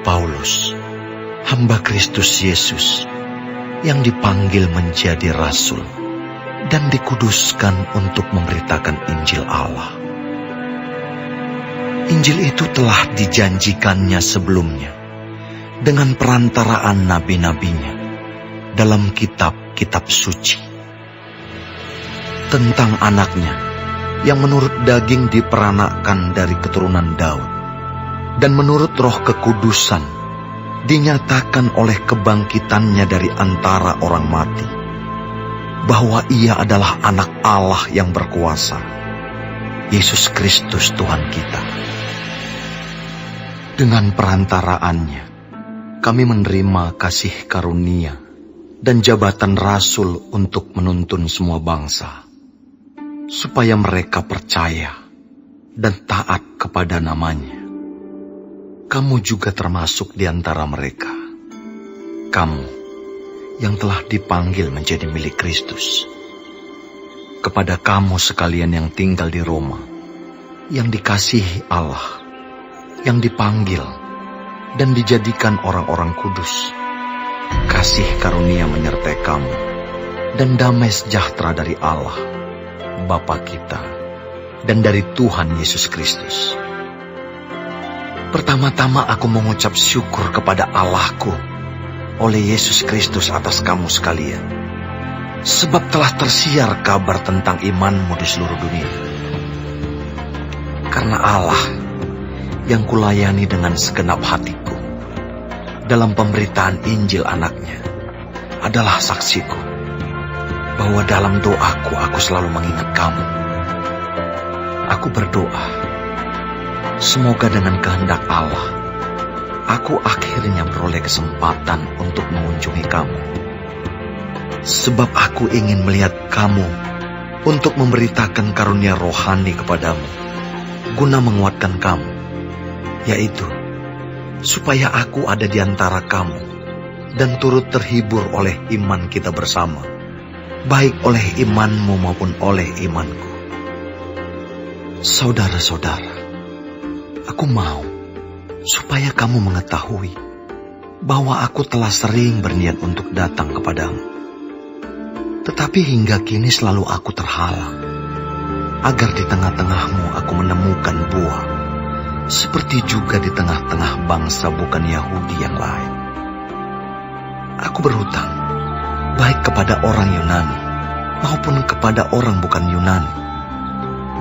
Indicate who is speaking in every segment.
Speaker 1: Paulus, hamba Kristus Yesus, yang dipanggil menjadi rasul dan dikuduskan untuk memberitakan Injil Allah. Injil itu telah dijanjikannya sebelumnya dengan perantaraan nabi-nabinya dalam kitab-kitab suci. Tentang anaknya yang menurut daging diperanakkan dari keturunan Daud, dan menurut roh kekudusan dinyatakan oleh kebangkitannya dari antara orang mati, bahwa ia adalah anak Allah yang berkuasa, Yesus Kristus Tuhan kita. Dengan perantaraannya, kami menerima kasih karunia dan jabatan rasul untuk menuntun semua bangsa, supaya mereka percaya dan taat kepada namanya. Kamu juga termasuk di antara mereka. Kamu yang telah dipanggil menjadi milik Kristus. Kepada kamu sekalian yang tinggal di Roma, yang dikasihi Allah, yang dipanggil dan dijadikan orang-orang kudus, kasih karunia menyertai kamu, dan damai sejahtera dari Allah, Bapa kita, dan dari Tuhan Yesus Kristus. Pertama-tama aku mengucap syukur kepada Allahku oleh Yesus Kristus atas kamu sekalian, sebab telah tersiar kabar tentang imanmu di seluruh dunia. Karena Allah yang kulayani dengan segenap hatiku dalam pemberitaan Injil anaknya adalah saksiku, bahwa dalam doaku aku selalu mengingat kamu. Aku berdoa, semoga dengan kehendak Allah, aku akhirnya beroleh kesempatan untuk mengunjungi kamu. Sebab aku ingin melihat kamu untuk memberitakan karunia rohani kepadamu, guna menguatkan kamu, yaitu supaya aku ada di antara kamu dan turut terhibur oleh iman kita bersama, baik oleh imanmu maupun oleh imanku. Saudara-saudara, aku mau supaya kamu mengetahui bahwa aku telah sering berniat untuk datang kepadamu. Tetapi hingga kini selalu aku terhalang, agar di tengah-tengahmu aku menemukan buah, seperti juga di tengah-tengah bangsa bukan Yahudi yang lain. Aku berhutang, baik kepada orang Yunani maupun kepada orang bukan Yunani,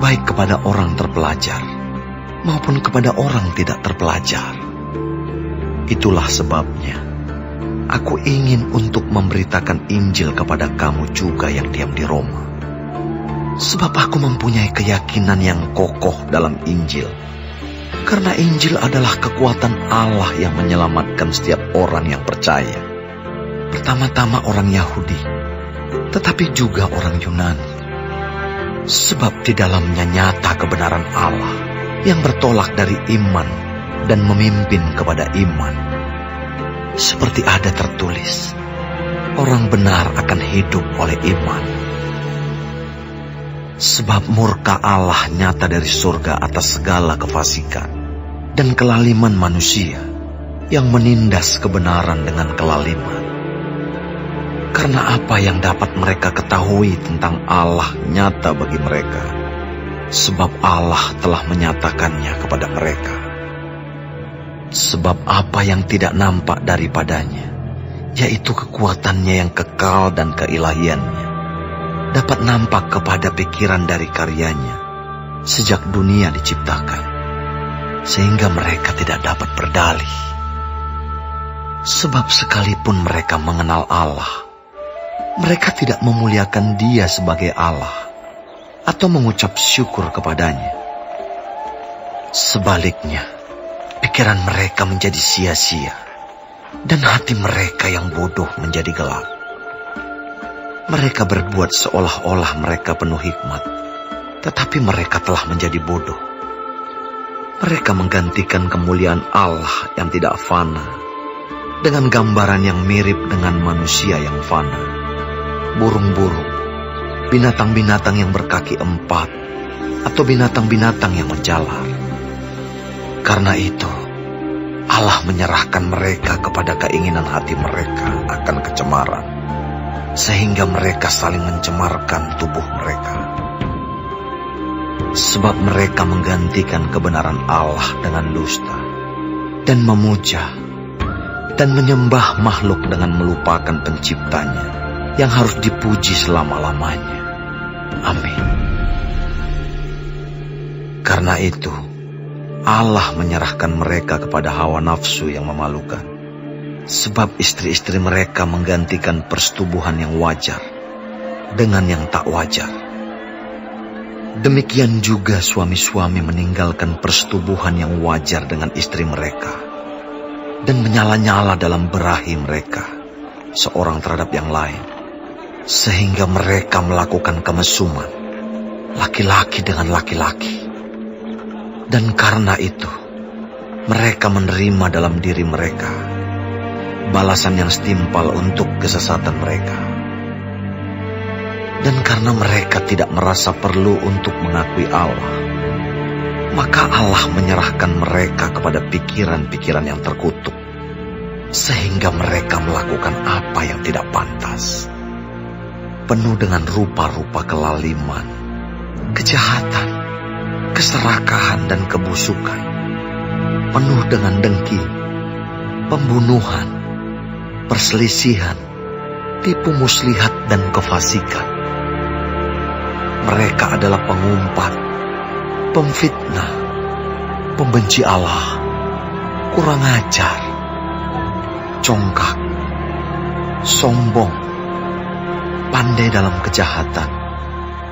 Speaker 1: baik kepada orang terpelajar maupun kepada orang tidak terpelajar. Itulah sebabnya aku ingin untuk memberitakan Injil kepada kamu juga yang diam di Roma. Sebab aku mempunyai keyakinan yang kokoh dalam Injil, karena Injil adalah kekuatan Allah yang menyelamatkan setiap orang yang percaya. Pertama-tama orang Yahudi, tetapi juga orang Yunani. Sebab di dalamnya nyata kebenaran Allah yang bertolak dari iman dan memimpin kepada iman. Seperti ada tertulis, orang benar akan hidup oleh iman. Sebab murka Allah nyata dari surga atas segala kefasikan dan kelaliman manusia yang menindas kebenaran dengan kelaliman. Karena apa yang dapat mereka ketahui tentang Allah nyata bagi mereka, sebab Allah telah menyatakannya kepada mereka. Sebab apa yang tidak nampak daripadanya, yaitu kekuatannya yang kekal dan keilahiannya, dapat nampak kepada pikiran dari karyanya sejak dunia diciptakan, sehingga mereka tidak dapat berdalih. Sebab sekalipun mereka mengenal Allah, mereka tidak memuliakan Dia sebagai Allah atau mengucap syukur kepadanya. Sebaliknya, pikiran mereka menjadi sia-sia, dan hati mereka yang bodoh menjadi gelap. Mereka berbuat seolah-olah mereka penuh hikmat, tetapi mereka telah menjadi bodoh. Mereka menggantikan kemuliaan Allah yang tidak fana dengan gambaran yang mirip dengan manusia yang fana, burung-burung, binatang-binatang yang berkaki empat, atau binatang-binatang yang menjalar. Karena itu, Allah menyerahkan mereka kepada keinginan hati mereka akan kecemaran, sehingga mereka saling mencemarkan tubuh mereka. Sebab mereka menggantikan kebenaran Allah dengan dusta, dan memuja dan menyembah makhluk dengan melupakan penciptanya yang harus dipuji selama-lamanya. Amin. Karena itu, Allah menyerahkan mereka kepada hawa nafsu yang memalukan, sebab istri-istri mereka menggantikan persetubuhan yang wajar dengan yang tak wajar. Demikian juga suami-suami meninggalkan persetubuhan yang wajar dengan istri mereka dan menyala-nyala dalam berahi mereka seorang terhadap yang lain, sehingga mereka melakukan kemesuman laki-laki dengan laki-laki. Dan karena itu, mereka menerima dalam diri mereka balasan yang setimpal untuk kesesatan mereka. Dan karena mereka tidak merasa perlu untuk mengakui Allah, maka Allah menyerahkan mereka kepada pikiran-pikiran yang terkutuk, sehingga mereka melakukan apa yang tidak pantas, penuh dengan rupa-rupa kelaliman, kejahatan, keserakahan dan kebusukan, penuh dengan dengki, pembunuhan, perselisihan, tipu muslihat dan kefasikan. Mereka adalah pengumpat, pemfitnah, pembenci Allah, kurang ajar, congkak, sombong, pandai dalam kejahatan,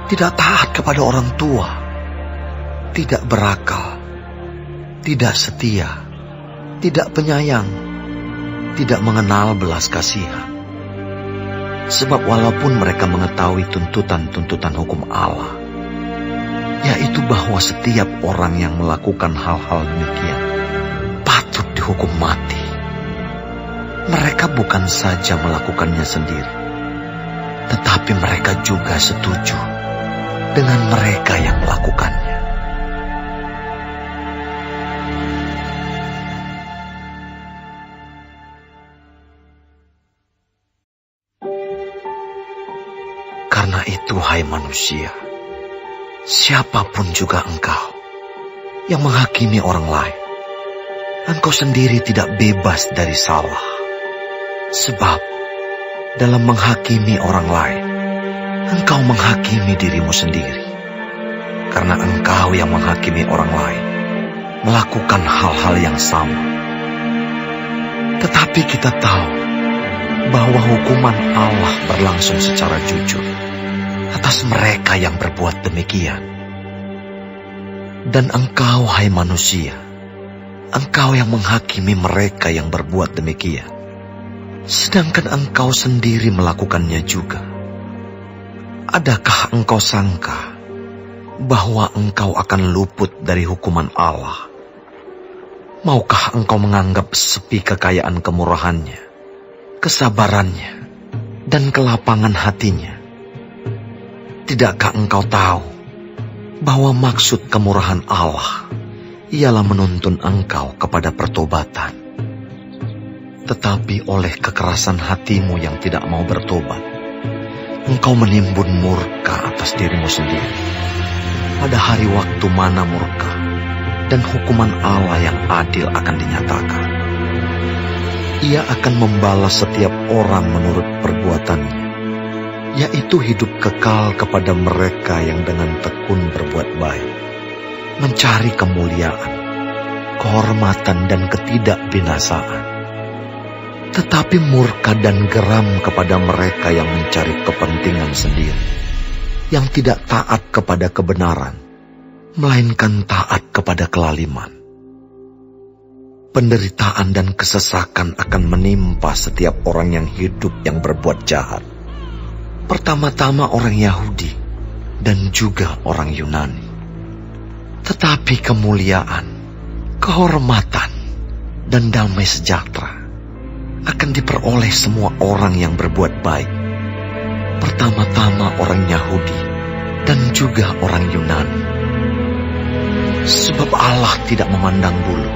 Speaker 1: tidak taat kepada orang tua, tidak berakal, tidak setia, tidak penyayang, tidak mengenal belas kasihan. Sebab walaupun mereka mengetahui tuntutan-tuntutan hukum Allah, yaitu bahwa setiap orang yang melakukan hal-hal demikian patut dihukum mati, mereka bukan saja melakukannya sendiri, tetapi mereka juga setuju dengan mereka yang melakukannya. Karena itu, hai manusia, siapapun juga engkau yang menghakimi orang lain, engkau sendiri tidak bebas dari salah. Sebab dalam menghakimi orang lain, engkau menghakimi dirimu sendiri. Karena engkau yang menghakimi orang lain melakukan hal-hal yang sama. Tetapi kita tahu bahwa hukuman Allah berlangsung secara jujur atas mereka yang berbuat demikian. Dan engkau, hai manusia, engkau yang menghakimi mereka yang berbuat demikian, sedangkan engkau sendiri melakukannya juga. Adakah engkau sangka bahwa engkau akan luput dari hukuman Allah? Maukah engkau menganggap sepi kekayaan kemurahannya, kesabarannya, dan kelapangan hatinya? Tidakkah engkau tahu bahwa maksud kemurahan Allah ialah menuntun engkau kepada pertobatan? Tetapi oleh kekerasan hatimu yang tidak mau bertobat, engkau menimbun murka atas dirimu sendiri. Pada hari waktu mana murka dan hukuman Allah yang adil akan dinyatakan. Ia akan membalas setiap orang menurut perbuatannya, yaitu hidup kekal kepada mereka yang dengan tekun berbuat baik, mencari kemuliaan, kehormatan dan ketidakbinasaan. Tetapi murka dan geram kepada mereka yang mencari kepentingan sendiri, yang tidak taat kepada kebenaran, melainkan taat kepada kelaliman. Penderitaan dan kesesakan akan menimpa setiap orang yang hidup yang berbuat jahat. Pertama-tama orang Yahudi dan juga orang Yunani. Tetapi kemuliaan, kehormatan, dan damai sejahtera akan diperoleh semua orang yang berbuat baik. Pertama-tama orang Yahudi dan juga orang Yunani. Sebab Allah tidak memandang bulu,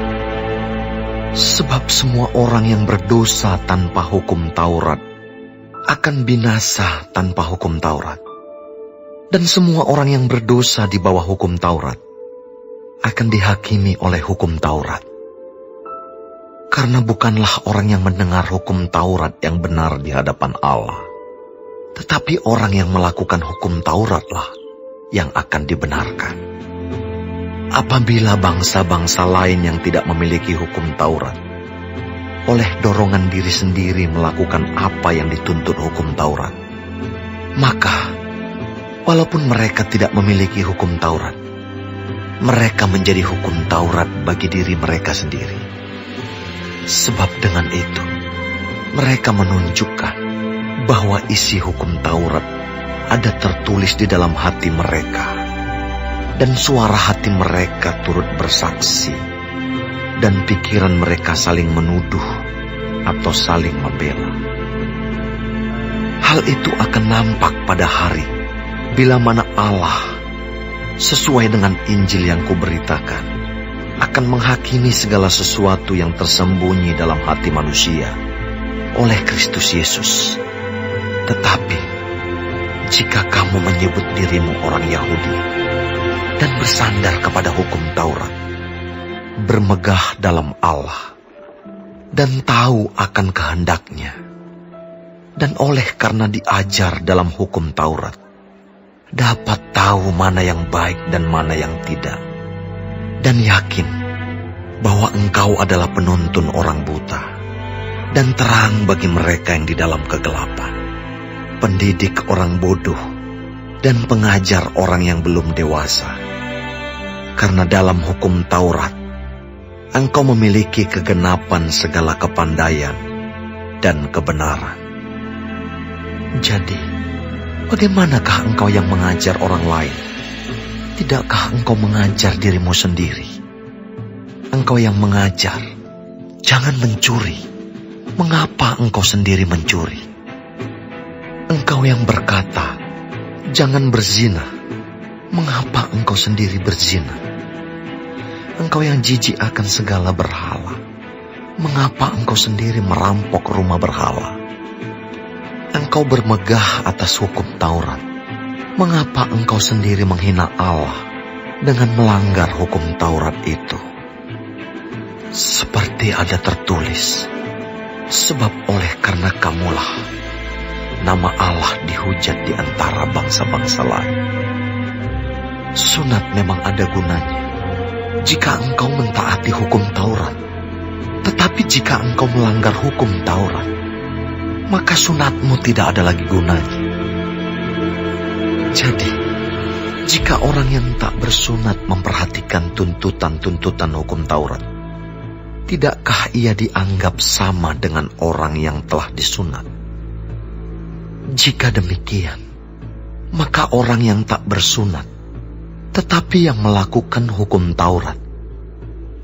Speaker 1: Sebab semua orang yang berdosa tanpa hukum Taurat akan binasa tanpa hukum Taurat. Dan semua orang yang berdosa di bawah hukum Taurat akan dihakimi oleh hukum Taurat. Karena bukanlah orang yang mendengar hukum Taurat yang benar di hadapan Allah, tetapi orang yang melakukan hukum Tauratlah yang akan dibenarkan. Apabila bangsa-bangsa lain yang tidak memiliki hukum Taurat, oleh dorongan diri sendiri melakukan apa yang dituntut hukum Taurat, maka walaupun mereka tidak memiliki hukum Taurat, mereka menjadi hukum Taurat bagi diri mereka sendiri. Sebab dengan itu, mereka menunjukkan bahwa isi hukum Taurat ada tertulis di dalam hati mereka, dan suara hati mereka turut bersaksi, dan pikiran mereka saling menuduh atau saling membela. Hal itu akan nampak pada hari bila mana Allah, sesuai dengan Injil yang kuberitakan, akan menghakimi segala sesuatu yang tersembunyi dalam hati manusia oleh Kristus Yesus. Tetapi, jika kamu menyebut dirimu orang Yahudi dan bersandar kepada hukum Taurat, bermegah dalam Allah, dan tahu akan kehendaknya, dan oleh karena diajar dalam hukum Taurat, dapat tahu mana yang baik dan mana yang tidak, dan yakin bahwa engkau adalah penuntun orang buta, dan terang bagi mereka yang di dalam kegelapan, pendidik orang bodoh, dan pengajar orang yang belum dewasa. Karena dalam hukum Taurat, engkau memiliki kegenapan segala kepandaian dan kebenaran. Jadi, bagaimanakah engkau yang mengajar orang lain? Tidakkah engkau mengajar dirimu sendiri? Engkau yang mengajar, jangan mencuri. Mengapa engkau sendiri mencuri? Engkau yang berkata, jangan berzina. Mengapa engkau sendiri berzina? Engkau yang jijik akan segala berhala. Mengapa engkau sendiri merampok rumah berhala? Engkau bermegah atas hukum Taurat. Mengapa engkau sendiri menghina Allah dengan melanggar hukum Taurat itu? Seperti ada tertulis, sebab oleh karena kamulah nama Allah dihujat di antara bangsa-bangsa lain. Sunat memang ada gunanya jika engkau mentaati hukum Taurat. Tetapi jika engkau melanggar hukum Taurat, maka sunatmu tidak ada lagi gunanya. Jadi, jika orang yang tak bersunat memperhatikan tuntutan-tuntutan hukum Taurat, tidakkah ia dianggap sama dengan orang yang telah disunat? Jika demikian, maka orang yang tak bersunat, tetapi yang melakukan hukum Taurat,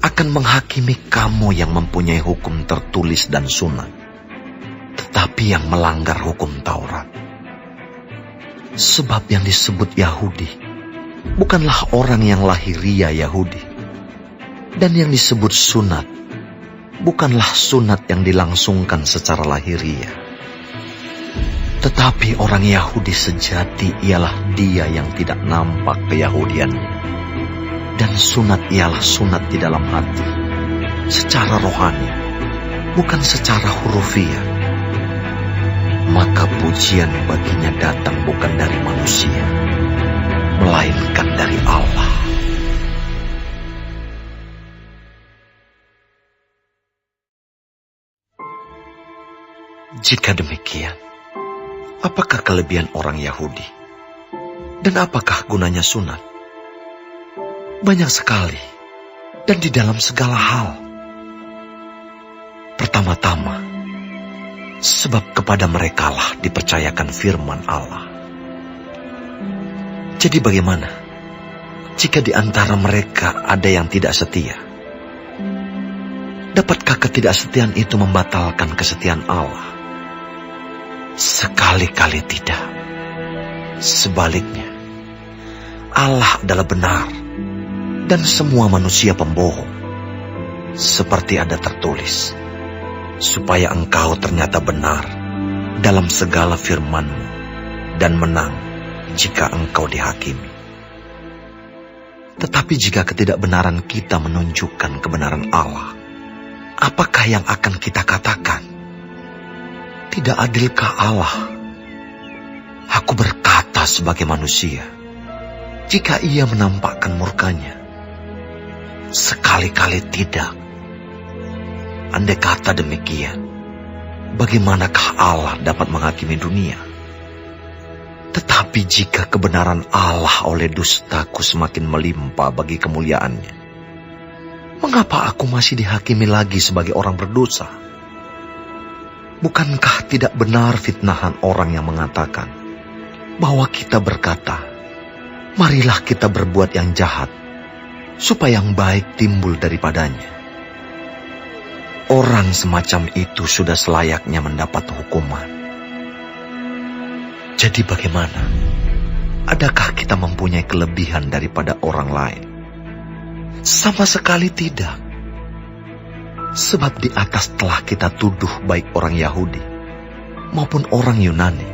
Speaker 1: akan menghakimi kamu yang mempunyai hukum tertulis dan sunat, tetapi yang melanggar hukum Taurat. Sebab yang disebut Yahudi bukanlah orang yang lahiriah Yahudi, dan yang disebut sunat bukanlah sunat yang dilangsungkan secara lahiriah. Tetapi orang Yahudi sejati ialah dia yang tidak nampak keyahudiannya, dan sunat ialah sunat di dalam hati, secara rohani, bukan secara hurufiah. Maka pujian baginya datang bukan dari manusia, melainkan dari Allah. Jika demikian, apakah kelebihan orang Yahudi? Dan apakah gunanya sunat? Banyak sekali, dan di dalam segala hal. Pertama-tama, sebab kepada merekalah dipercayakan firman Allah. Jadi bagaimana jika di antara mereka ada yang tidak setia? Dapatkah ketidaksetiaan itu membatalkan kesetiaan Allah? Sekali-kali tidak. Sebaliknya, Allah adalah benar, dan semua manusia pembohong. seperti ada tertulis, supaya engkau ternyata benar dalam segala firman-Mu dan menang jika engkau dihakimi. Tetapi jika ketidakbenaran kita menunjukkan kebenaran Allah, apakah yang akan kita katakan? Tidak adilkah Allah? Aku berkata sebagai manusia, jika Ia menampakkan murkanya? Sekali-kali tidak. Andai kata demikian, bagaimanakah Allah dapat menghakimi dunia? Tetapi jika kebenaran Allah oleh dustaku semakin melimpah bagi kemuliaannya, mengapa aku masih dihakimi lagi sebagai orang berdosa? Bukankah tidak benar fitnahan orang yang mengatakan bahwa kita berkata, marilah kita berbuat yang jahat, supaya yang baik timbul daripadanya? Orang semacam itu sudah selayaknya mendapat hukuman. Jadi bagaimana? Adakah kita mempunyai kelebihan daripada orang lain? Sama sekali tidak. Sebab di atas telah kita tuduh baik orang Yahudi maupun orang Yunani,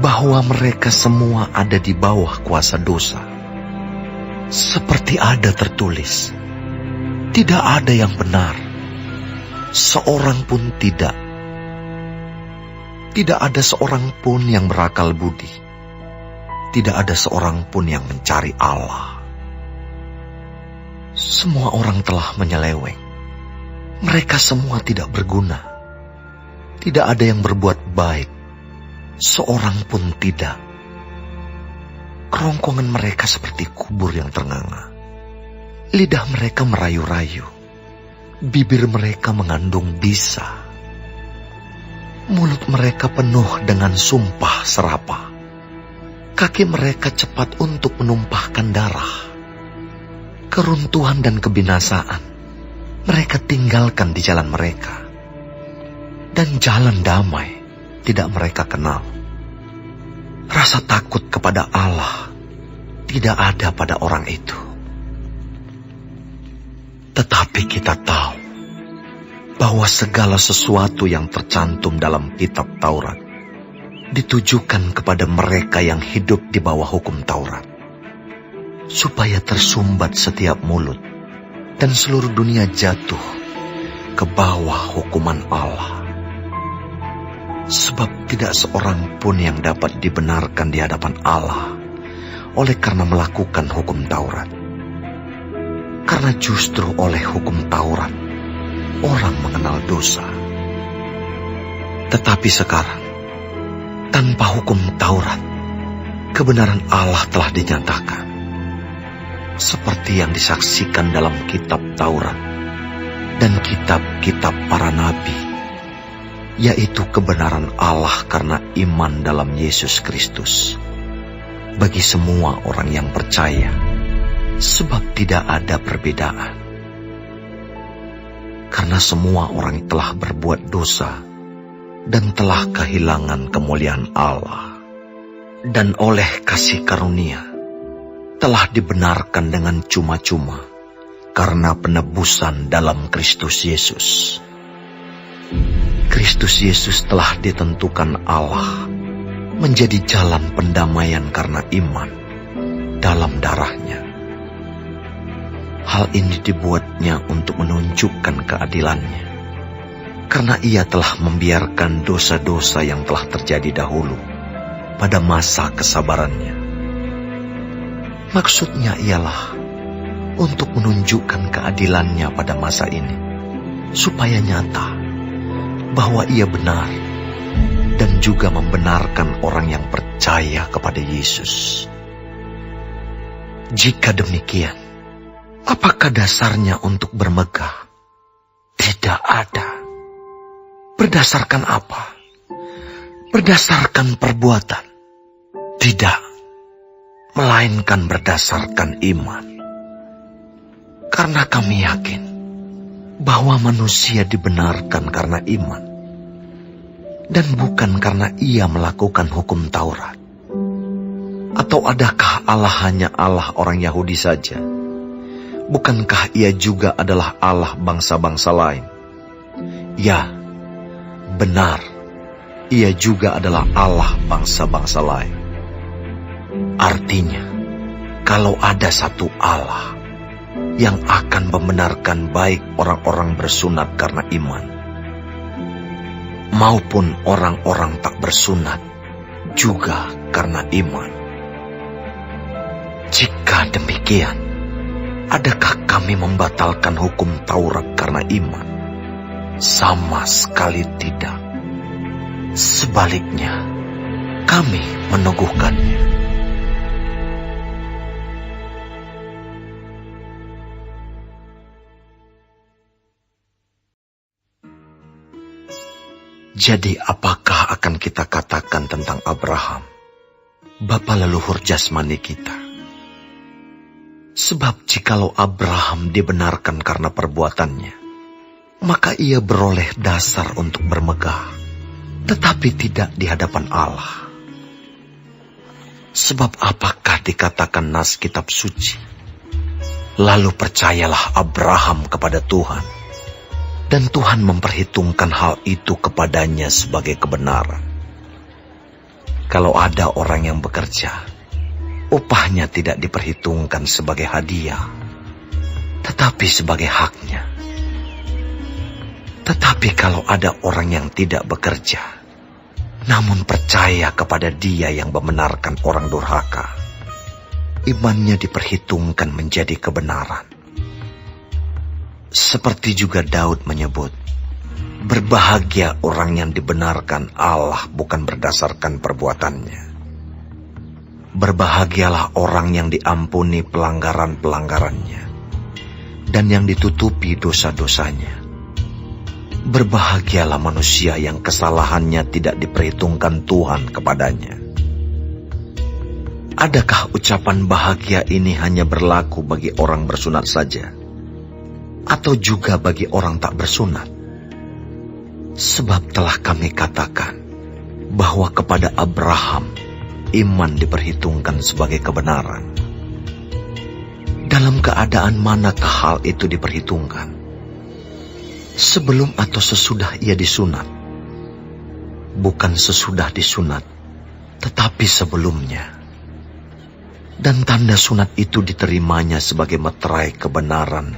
Speaker 1: bahwa mereka semua ada di bawah kuasa dosa. Seperti ada tertulis, tidak ada yang benar, seorang pun tidak. Tidak ada seorang pun yang berakal budi. Tidak ada seorang pun yang mencari Allah. Semua orang telah menyeleweng. Mereka semua tidak berguna. Tidak ada yang berbuat baik. Seorang pun tidak. Kerongkongan mereka seperti kubur yang ternganga. Lidah mereka merayu-rayu. Bibir mereka mengandung bisa. Mulut mereka penuh dengan sumpah serapah. Kaki mereka cepat untuk menumpahkan darah. Keruntuhan dan kebinasaan mereka tinggalkan di jalan mereka. Dan jalan damai tidak mereka kenal. Rasa takut kepada Allah tidak ada pada orang itu. Tetapi kita tahu bahwa segala sesuatu yang tercantum dalam kitab Taurat ditujukan kepada mereka yang hidup di bawah hukum Taurat, supaya tersumbat setiap mulut dan seluruh dunia jatuh ke bawah hukuman Allah. Sebab tidak seorang pun yang dapat dibenarkan di hadapan Allah oleh karena melakukan hukum Taurat. Karena justru oleh hukum Taurat orang mengenal dosa. Tetapi sekarang, tanpa hukum Taurat, kebenaran Allah telah dinyatakan. Seperti yang disaksikan dalam kitab Taurat dan kitab-kitab para nabi, yaitu kebenaran Allah karena iman dalam Yesus Kristus, bagi semua orang yang percaya, sebab tidak ada perbedaan. Karena semua orang telah berbuat dosa dan telah kehilangan kemuliaan Allah, dan oleh kasih karunia telah dibenarkan dengan cuma-cuma karena penebusan dalam Kristus Yesus. Kristus Yesus telah ditentukan Allah menjadi jalan pendamaian karena iman dalam darahnya. Hal ini dibuatnya untuk menunjukkan keadilannya, karena Ia telah membiarkan dosa-dosa yang telah terjadi dahulu pada masa kesabarannya. Maksudnya ialah untuk menunjukkan keadilannya pada masa ini, supaya nyata bahwa Ia benar dan juga membenarkan orang yang percaya kepada Yesus. Jika demikian, apakah dasarnya untuk bermegah? Tidak ada. Berdasarkan apa? Berdasarkan perbuatan? Tidak. Melainkan berdasarkan iman. Karena kami yakin bahwa manusia dibenarkan karena iman, dan bukan karena ia melakukan hukum Taurat. Atau adakah Allah hanya Allah orang Yahudi saja? bukankah ia juga adalah Allah bangsa-bangsa lain? Ya, benar, ia juga adalah Allah bangsa-bangsa lain. Artinya, kalau ada satu Allah yang akan membenarkan baik orang-orang bersunat karena iman, maupun orang-orang tak bersunat juga karena iman. Jika demikian, adakah kami membatalkan hukum Taurat karena iman? Sama sekali tidak. Sebaliknya, kami meneguhkannya. Jadi apakah akan kita katakan tentang Abraham, bapa leluhur jasmani kita? Sebab jikalau Abraham dibenarkan karena perbuatannya, maka ia beroleh dasar untuk bermegah, tetapi tidak di hadapan Allah. Sebab apakah dikatakan nas kitab suci? Lalu percayalah Abraham kepada Tuhan, dan Tuhan memperhitungkan hal itu kepadanya sebagai kebenaran. Kalau ada orang yang bekerja, upahnya tidak diperhitungkan sebagai hadiah, tetapi sebagai haknya. Tetapi kalau ada orang yang tidak bekerja, namun percaya kepada Dia yang membenarkan orang durhaka, imannya diperhitungkan menjadi kebenaran. Seperti juga Daud menyebut, berbahagia orang yang dibenarkan Allah bukan berdasarkan perbuatannya. Berbahagialah orang yang diampuni pelanggaran-pelanggarannya, dan yang ditutupi dosa-dosanya. Berbahagialah manusia yang kesalahannya tidak diperhitungkan Tuhan kepadanya. Adakah ucapan bahagia ini hanya berlaku bagi orang bersunat saja, atau juga bagi orang tak bersunat? Sebab telah kami katakan bahwa kepada Abraham iman diperhitungkan sebagai kebenaran. Dalam keadaan manakah hal itu diperhitungkan? Sebelum atau sesudah ia disunat? Bukan sesudah disunat, tetapi sebelumnya. Dan tanda sunat itu diterimanya sebagai meterai kebenaran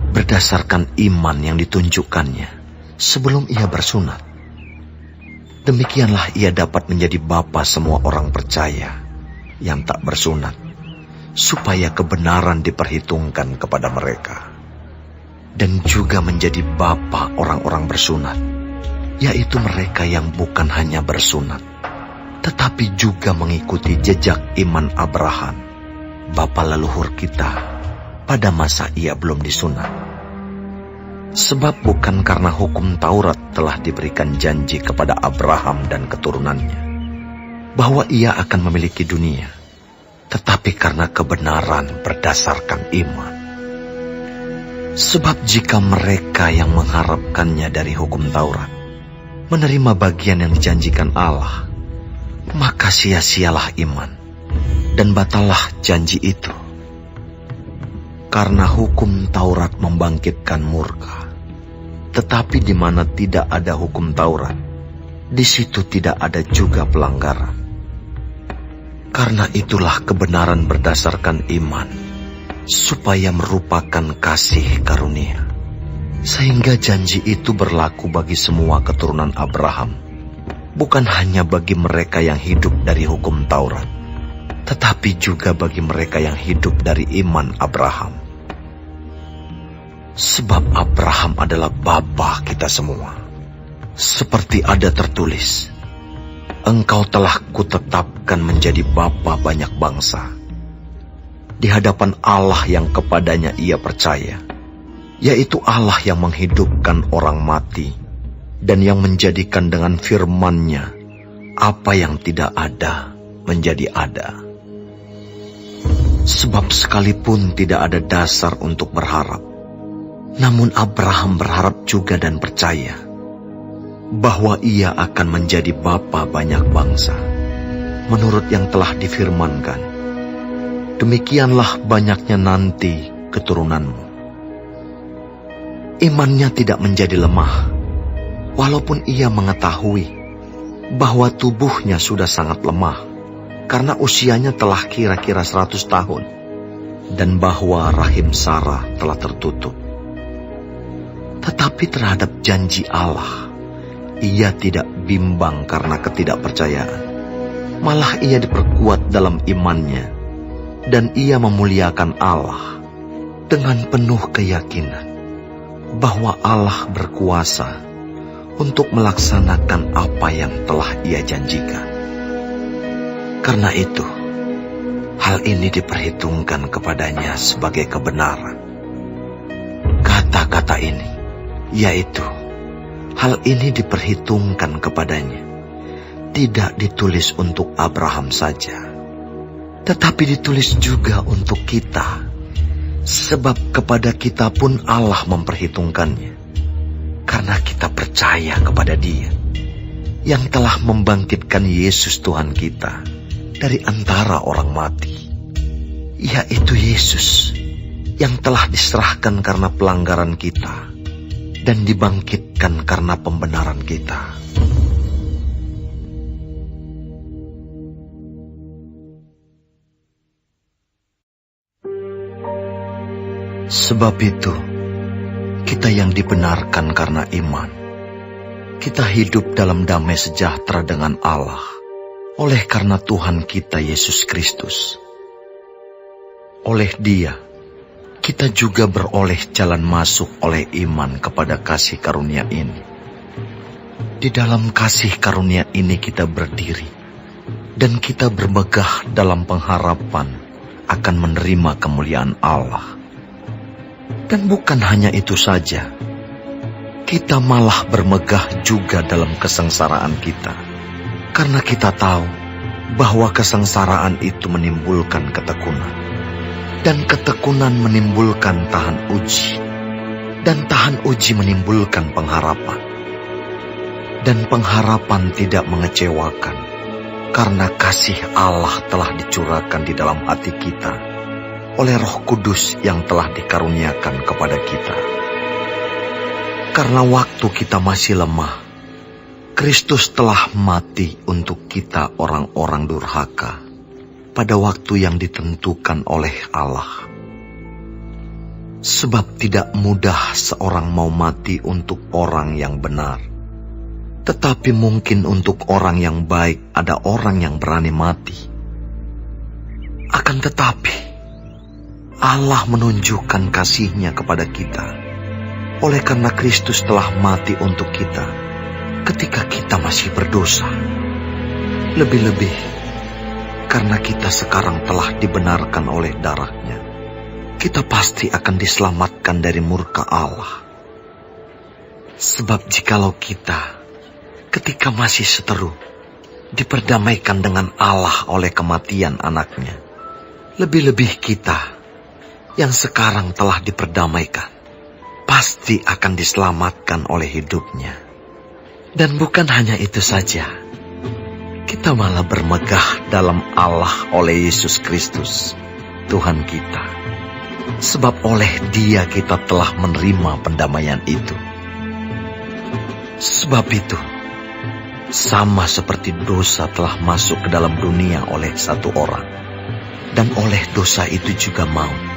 Speaker 1: berdasarkan iman yang ditunjukkannya sebelum ia bersunat. Demikianlah ia dapat menjadi bapa semua orang percaya yang tak bersunat, supaya kebenaran diperhitungkan kepada mereka. Dan juga menjadi bapa orang-orang bersunat, yaitu mereka yang bukan hanya bersunat, tetapi juga mengikuti jejak iman Abraham, bapa leluhur kita, pada masa ia belum disunat. Sebab bukan karena hukum Taurat telah diberikan janji kepada Abraham dan keturunannya, bahwa ia akan memiliki dunia, tetapi karena kebenaran berdasarkan iman. Sebab jika mereka yang mengharapkannya dari hukum Taurat menerima bagian yang dijanjikan Allah, maka sia-sialah iman dan batallah janji itu. Karena hukum Taurat membangkitkan murka, tetapi di mana tidak ada hukum Taurat, di situ tidak ada juga pelanggaran. Karena itulah kebenaran berdasarkan iman, supaya merupakan kasih karunia, sehingga janji itu berlaku bagi semua keturunan Abraham, bukan hanya bagi mereka yang hidup dari hukum Taurat, tetapi juga bagi mereka yang hidup dari iman Abraham. Sebab Abraham adalah bapa kita semua, seperti ada tertulis, engkau telah kutetapkan menjadi bapa banyak bangsa, di hadapan Allah yang kepadanya ia percaya, yaitu Allah yang menghidupkan orang mati, dan yang menjadikan dengan firman-Nya apa yang tidak ada menjadi ada. Sebab sekalipun tidak ada dasar untuk berharap, namun Abraham berharap juga dan percaya bahwa ia akan menjadi bapa banyak bangsa, menurut yang telah difirmankan, demikianlah banyaknya nanti keturunanmu. Imannya tidak menjadi lemah, walaupun ia mengetahui bahwa tubuhnya sudah sangat lemah, karena usianya telah kira-kira 100 tahun, dan bahwa rahim Sarah telah tertutup. Tetapi terhadap janji Allah, ia tidak bimbang karena ketidakpercayaan. Malah ia diperkuat dalam imannya, dan ia memuliakan Allah dengan penuh keyakinan bahwa Allah berkuasa untuk melaksanakan apa yang telah ia janjikan. Karena itu, hal ini diperhitungkan kepadanya sebagai kebenaran. Kata-kata ini, yaitu, hal ini diperhitungkan kepadanya, tidak ditulis untuk Abraham saja, tetapi ditulis juga untuk kita. Sebab kepada kita pun Allah memperhitungkannya, karena kita percaya kepada Dia yang telah membangkitkan Yesus Tuhan kita dari antara orang mati, yaitu Yesus yang telah diserahkan karena pelanggaran kita dan dibangkitkan karena pembenaran kita. Sebab itu, kita yang dibenarkan karena iman, kita hidup dalam damai sejahtera dengan Allah, oleh karena Tuhan kita Yesus Kristus. Oleh Dia, kita juga beroleh jalan masuk oleh iman kepada kasih karunia ini. Di dalam kasih karunia ini kita berdiri, dan kita bermegah dalam pengharapan akan menerima kemuliaan Allah. Dan bukan hanya itu saja, kita malah bermegah juga dalam kesengsaraan kita, karena kita tahu bahwa kesengsaraan itu menimbulkan ketekunan, dan ketekunan menimbulkan tahan uji, dan tahan uji menimbulkan pengharapan. Dan pengharapan tidak mengecewakan, karena kasih Allah telah dicurahkan di dalam hati kita oleh Roh Kudus yang telah dikaruniakan kepada kita. Karena waktu kita masih lemah, Kristus telah mati untuk kita orang-orang durhaka pada waktu yang ditentukan oleh Allah. Sebab tidak mudah seorang mau mati untuk orang yang benar, tetapi mungkin untuk orang yang baik ada orang yang berani mati. Akan tetapi Allah menunjukkan kasih-Nya kepada kita, oleh karena Kristus telah mati untuk kita ketika kita masih berdosa. Lebih-lebih, karena kita sekarang telah dibenarkan oleh darah-Nya, kita pasti akan diselamatkan dari murka Allah. Sebab jikalau kita, ketika masih seteru, diperdamaikan dengan Allah oleh kematian anaknya, lebih-lebih kita yang sekarang telah diperdamaikan, pasti akan diselamatkan oleh hidupnya. Dan bukan hanya itu saja, kita malah bermegah dalam Allah oleh Yesus Kristus, Tuhan kita. Sebab oleh Dia kita telah menerima pendamaian itu. Sebab itu, sama seperti dosa telah masuk ke dalam dunia oleh satu orang, dan oleh dosa itu juga maut,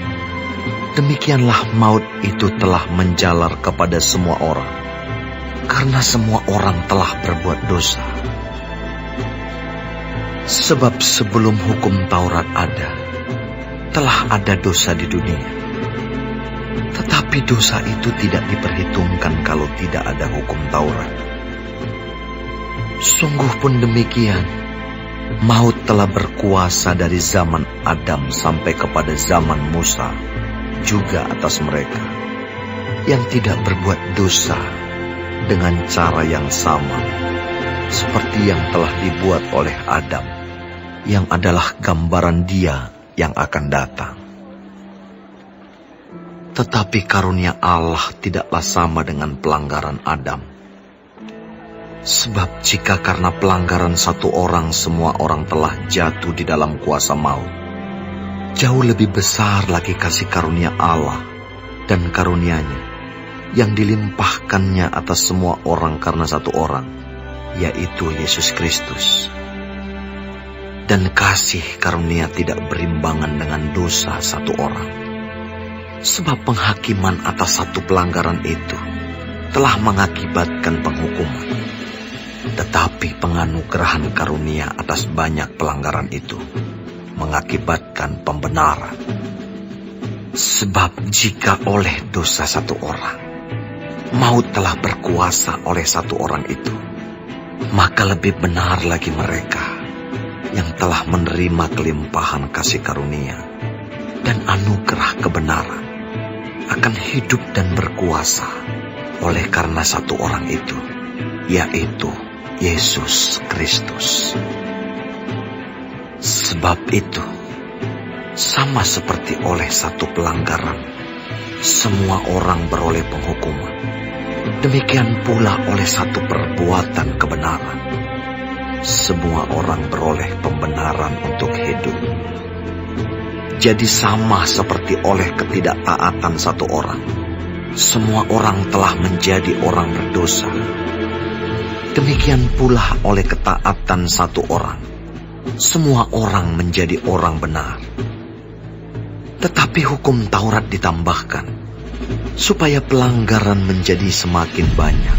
Speaker 1: demikianlah maut itu telah menjalar kepada semua orang, karena semua orang telah berbuat dosa. Sebab sebelum hukum Taurat ada, telah ada dosa di dunia. Tetapi dosa itu tidak diperhitungkan kalau tidak ada hukum Taurat. Sungguh pun demikian, maut telah berkuasa dari zaman Adam sampai kepada zaman Musa, juga atas mereka yang tidak berbuat dosa dengan cara yang sama seperti yang telah dibuat oleh Adam, yang adalah gambaran Dia yang akan datang. Tetapi karunia Allah tidaklah sama dengan pelanggaran Adam. Sebab jika karena pelanggaran satu orang semua orang telah jatuh di dalam kuasa maut, Jauh lebih besar lagi kasih karunia Allah dan karunia-Nya yang dilimpahkannya atas semua orang karena satu orang, yaitu Yesus Kristus. Dan kasih karunia tidak berimbangan dengan dosa satu orang. Sebab penghakiman atas satu pelanggaran itu telah mengakibatkan penghukuman. Tetapi penganugerahan karunia atas banyak pelanggaran itu mengakibatkan pembenaran. Sebab jika oleh dosa satu orang, maut telah berkuasa oleh satu orang itu, maka lebih benar lagi mereka yang telah menerima kelimpahan kasih karunia dan anugerah kebenaran akan hidup dan berkuasa oleh karena satu orang itu, yaitu Yesus Kristus. Sebab itu, sama seperti oleh satu pelanggaran, semua orang beroleh penghukuman. Demikian pula oleh satu perbuatan kebenaran, semua orang beroleh pembenaran untuk hidup. Jadi sama seperti oleh ketidaktaatan satu orang, semua orang telah menjadi orang berdosa. Demikian pula oleh ketaatan satu orang, semua orang menjadi orang benar. Tetapi hukum Taurat ditambahkan, supaya pelanggaran menjadi semakin banyak.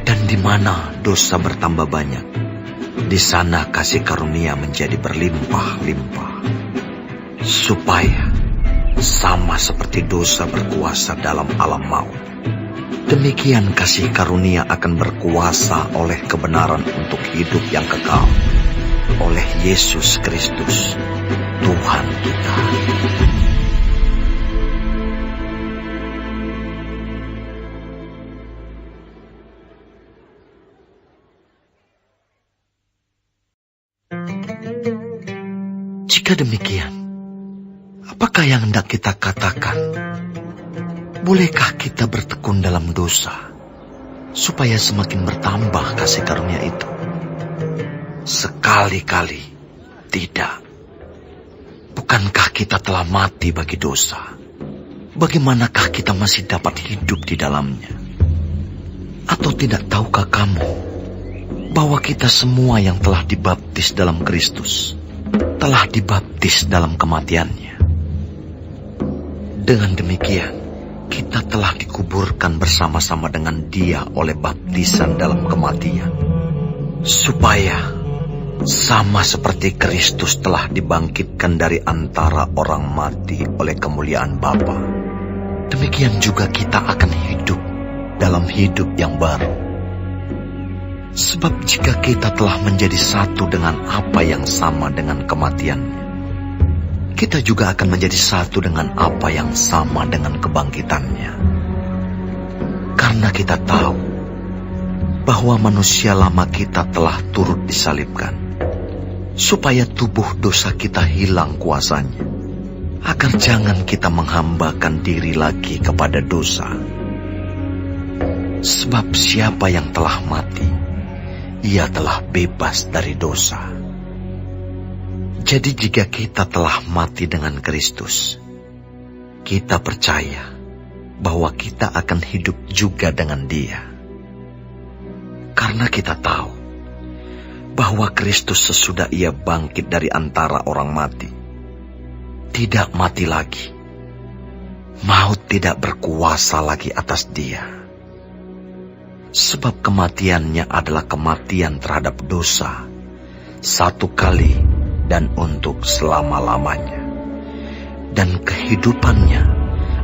Speaker 1: Dan di mana dosa bertambah banyak, di sana kasih karunia menjadi berlimpah-limpah. Supaya sama seperti dosa berkuasa dalam alam maut, demikian kasih karunia akan berkuasa oleh kebenaran untuk hidup yang kekal, oleh Yesus Kristus, Tuhan kita. Jika demikian, apakah yang hendak kita katakan? Bolehkah kita bertekun dalam dosa, supaya semakin bertambah kasih karunia itu? Sekali-kali tidak. Bukankah kita telah mati bagi dosa? Bagaimanakah kita masih dapat hidup di dalamnya? Atau tidak tahukah kamu bahwa kita semua yang telah dibaptis dalam Kristus telah dibaptis dalam kematiannya? Dengan demikian, kita telah dikuburkan bersama-sama dengan Dia oleh baptisan dalam kematian, supaya sama seperti Kristus telah dibangkitkan dari antara orang mati oleh kemuliaan Bapa, demikian juga kita akan hidup dalam hidup yang baru. Sebab jika kita telah menjadi satu dengan apa yang sama dengan kematiannya, kita juga akan menjadi satu dengan apa yang sama dengan kebangkitannya. Karena kita tahu bahwa manusia lama kita telah turut disalibkan, supaya tubuh dosa kita hilang kuasanya, agar jangan kita menghambakan diri lagi kepada dosa. Sebab siapa yang telah mati, ia telah bebas dari dosa. Jadi jika kita telah mati dengan Kristus, kita percaya bahwa kita akan hidup juga dengan Dia. Karena kita tahu bahwa Kristus sesudah Ia bangkit dari antara orang mati, tidak mati lagi. Maut tidak berkuasa lagi atas Dia. Sebab kematiannya adalah kematian terhadap dosa, satu kali dan untuk selama-lamanya. Dan kehidupannya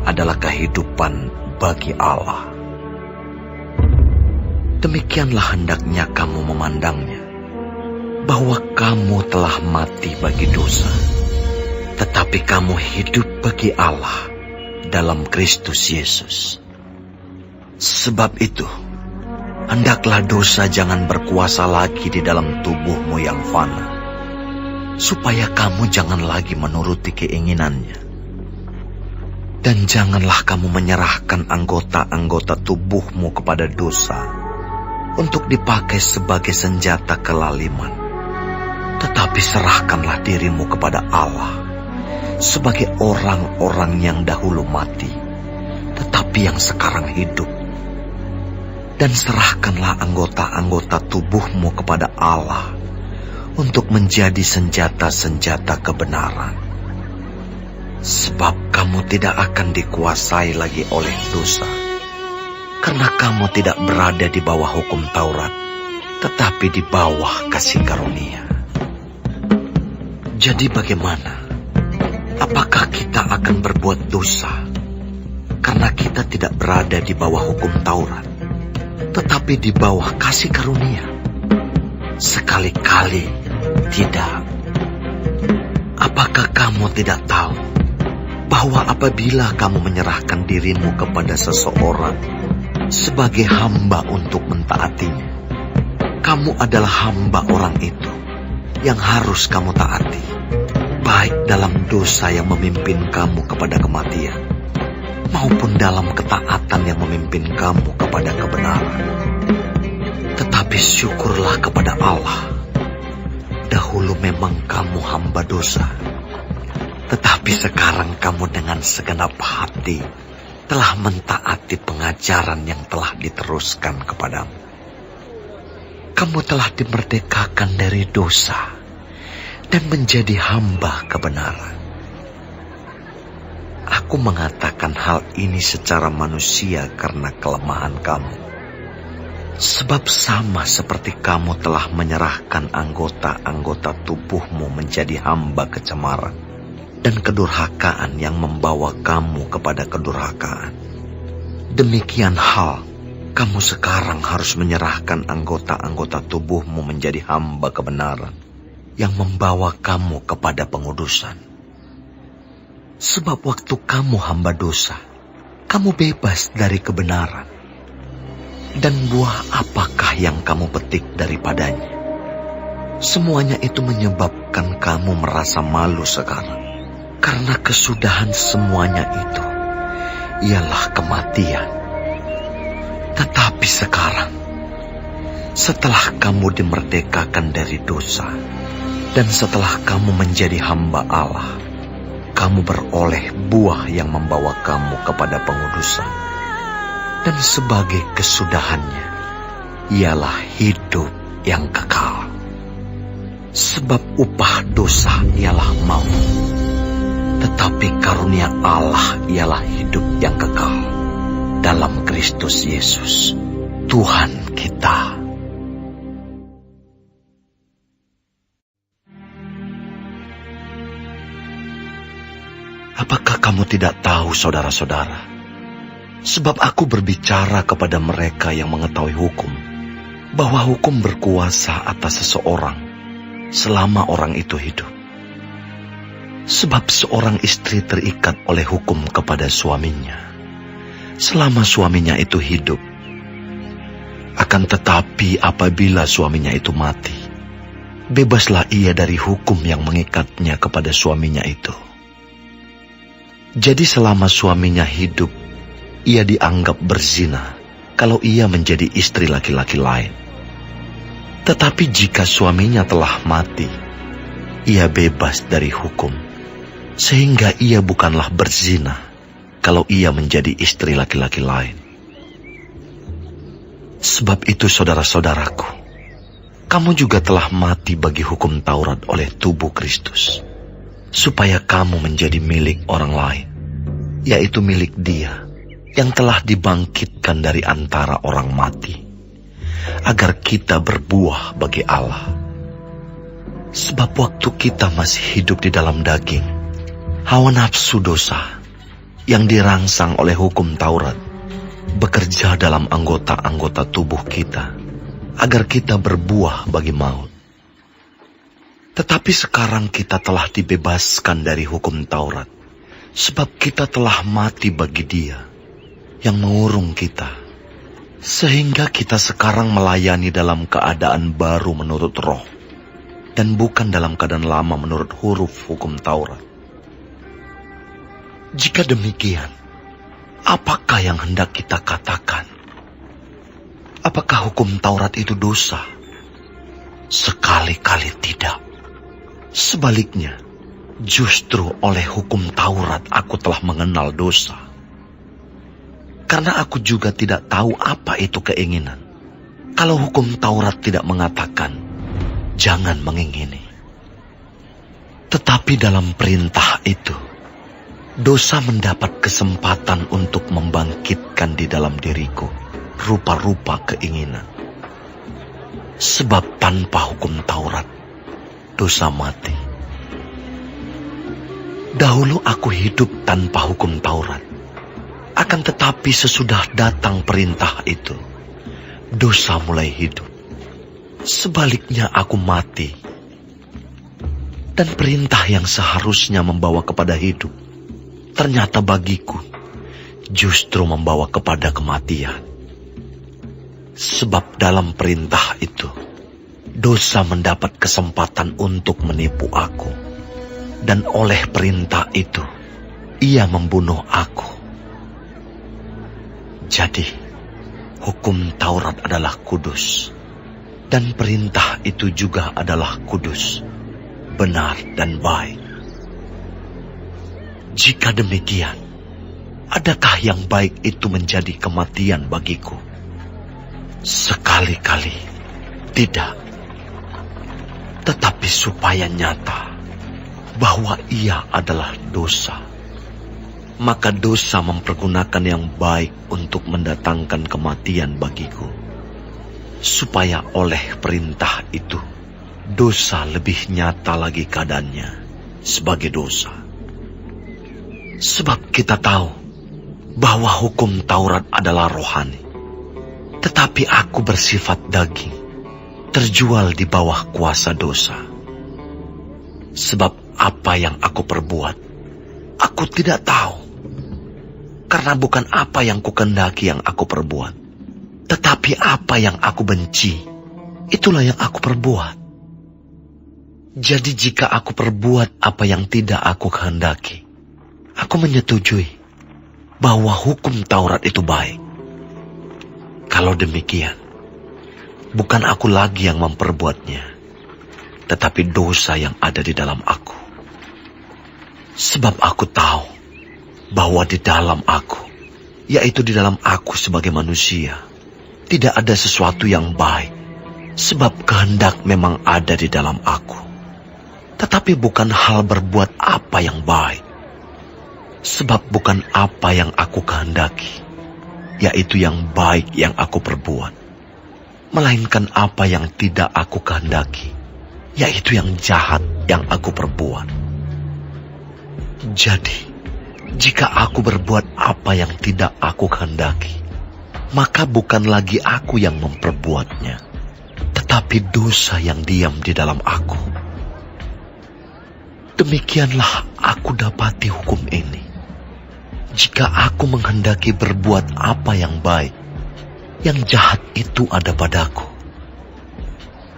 Speaker 1: adalah kehidupan bagi Allah. Demikianlah hendaknya kamu memandangnya, bahwa kamu telah mati bagi dosa, tetapi kamu hidup bagi Allah dalam Kristus Yesus. Sebab itu, hendaklah dosa jangan berkuasa lagi di dalam tubuhmu yang fana, supaya kamu jangan lagi menuruti keinginannya. Dan janganlah kamu menyerahkan anggota-anggota tubuhmu kepada dosa untuk dipakai sebagai senjata kelaliman. Tetapi serahkanlah dirimu kepada Allah sebagai orang-orang yang dahulu mati, tetapi yang sekarang hidup. Dan serahkanlah anggota-anggota tubuhmu kepada Allah untuk menjadi senjata-senjata kebenaran. Sebab kamu tidak akan dikuasai lagi oleh dosa, karena kamu tidak berada di bawah hukum Taurat, tetapi di bawah kasih karunia. Jadi bagaimana? Apakah kita akan berbuat dosa karena kita tidak berada di bawah hukum Taurat, tetapi di bawah kasih karunia? Sekali-kali tidak. Apakah kamu tidak tahu bahwa apabila kamu menyerahkan dirimu kepada seseorang sebagai hamba untuk mentaatinya, kamu adalah hamba orang itu yang harus kamu taati, baik dalam dosa yang memimpin kamu kepada kematian, maupun dalam ketaatan yang memimpin kamu kepada kebenaran. Tetapi syukurlah kepada Allah, dahulu memang kamu hamba dosa, tetapi sekarang kamu dengan segenap hati telah mentaati pengajaran yang telah diteruskan kepadamu. Kamu telah dimerdekakan dari dosa dan menjadi hamba kebenaran. Aku mengatakan hal ini secara manusia karena kelemahan kamu. Sebab sama seperti kamu telah menyerahkan anggota-anggota tubuhmu menjadi hamba kecemaran dan kedurhakaan yang membawa kamu kepada kedurhakaan, demikian hal kamu sekarang harus menyerahkan anggota-anggota tubuhmu menjadi hamba kebenaran yang membawa kamu kepada pengudusan. Sebab waktu kamu hamba dosa, kamu bebas dari kebenaran. Dan buah apakah yang kamu petik daripadanya? Semuanya itu menyebabkan kamu merasa malu sekarang. Karena kesudahan semuanya itu ialah kematian. Tetapi sekarang, setelah kamu dimerdekakan dari dosa, dan setelah kamu menjadi hamba Allah, kamu beroleh buah yang membawa kamu kepada pengudusan. Dan sebagai kesudahannya, ialah hidup yang kekal. Sebab upah dosa ialah maut, tetapi karunia Allah ialah hidup yang kekal dalam Kristus Yesus, Tuhan kita. Apakah kamu tidak tahu, saudara-saudara? Sebab aku berbicara kepada mereka yang mengetahui hukum, bahwa hukum berkuasa atas seseorang selama orang itu hidup. Sebab seorang istri terikat oleh hukum kepada suaminya selama suaminya itu hidup. Akan tetapi apabila suaminya itu mati, bebaslah ia dari hukum yang mengikatnya kepada suaminya itu. Jadi selama suaminya hidup, ia dianggap berzina kalau ia menjadi istri laki-laki lain. Tetapi jika suaminya telah mati, ia bebas dari hukum, sehingga ia bukanlah berzina kalau ia menjadi istri laki-laki lain. Sebab itu saudara-saudaraku, kamu juga telah mati bagi hukum Taurat oleh tubuh Kristus, supaya kamu menjadi milik orang lain, yaitu milik Dia yang telah dibangkitkan dari antara orang mati, agar kita berbuah bagi Allah. Sebab waktu kita masih hidup di dalam daging, hawa nafsu dosa yang dirangsang oleh hukum Taurat bekerja dalam anggota-anggota tubuh kita, agar kita berbuah bagi maut. Tetapi sekarang kita telah dibebaskan dari hukum Taurat, sebab kita telah mati bagi Dia yang mengurung kita, sehingga kita sekarang melayani dalam keadaan baru menurut roh, dan bukan dalam keadaan lama menurut huruf hukum Taurat. Jika demikian, apakah yang hendak kita katakan? Apakah hukum Taurat itu dosa? Sekali-kali tidak. Sebaliknya, Justru oleh hukum Taurat aku telah mengenal dosa. Karena aku juga tidak tahu apa itu keinginan. Kalau hukum Taurat tidak mengatakan, jangan mengingini. Tetapi dalam perintah itu, dosa mendapat kesempatan untuk membangkitkan di dalam diriku rupa-rupa keinginan. Sebab tanpa hukum Taurat, dosa mati. Dahulu aku hidup tanpa hukum Taurat. Akan tetapi sesudah datang perintah itu, dosa mulai hidup. Sebaliknya aku mati. Dan perintah yang seharusnya membawa kepada hidup, ternyata bagiku justru membawa kepada kematian. Sebab dalam perintah itu, dosa mendapat kesempatan untuk menipu aku. Dan oleh perintah itu, ia membunuh aku. Jadi, hukum Taurat adalah kudus. Dan perintah itu juga adalah kudus, benar dan baik. Jika demikian, adakah yang baik itu menjadi kematian bagiku? Sekali-kali tidak. Tetapi supaya nyata bahwa ia adalah dosa, maka dosa mempergunakan yang baik untuk mendatangkan kematian bagiku, supaya oleh perintah itu dosa lebih nyata lagi keadaannya sebagai dosa. Sebab kita tahu bahwa hukum Taurat adalah rohani, tetapi aku bersifat daging, terjual di bawah kuasa dosa. Sebab apa yang aku perbuat, aku tidak tahu. Karena bukan apa yang kukendaki yang aku perbuat, tetapi apa yang aku benci, itulah yang aku perbuat. Jadi jika aku perbuat apa yang tidak aku kehendaki, aku menyetujui bahwa hukum Taurat itu baik. Kalau demikian, bukan aku lagi yang memperbuatnya, tetapi dosa yang ada di dalam aku. Sebab aku tahu bahwa di dalam aku, yaitu di dalam aku sebagai manusia, tidak ada sesuatu yang baik. Sebab kehendak memang ada di dalam aku, tetapi bukan hal berbuat apa yang baik. Sebab bukan apa yang aku kehendaki, yaitu yang baik yang aku perbuat, melainkan apa yang tidak aku kehendaki, yaitu yang jahat yang aku perbuat. Jadi, jika aku berbuat apa yang tidak aku kehendaki, maka bukan lagi aku yang memperbuatnya, tetapi dosa yang diam di dalam aku. Demikianlah aku dapati hukum ini. Jika aku menghendaki berbuat apa yang baik, yang jahat itu ada padaku.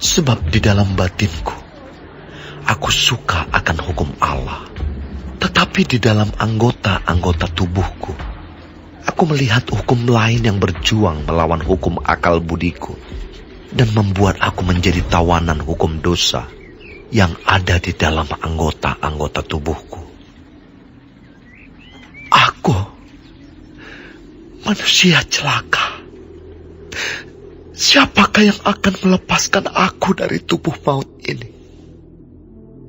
Speaker 1: Sebab di dalam batinku, aku suka akan hukum Allah. Tetapi di dalam anggota-anggota tubuhku, aku melihat hukum lain yang berjuang melawan hukum akal budiku dan membuat aku menjadi tawanan hukum dosa yang ada di dalam anggota-anggota tubuhku. Aku, manusia celaka. Siapakah yang akan melepaskan aku dari tubuh maut ini?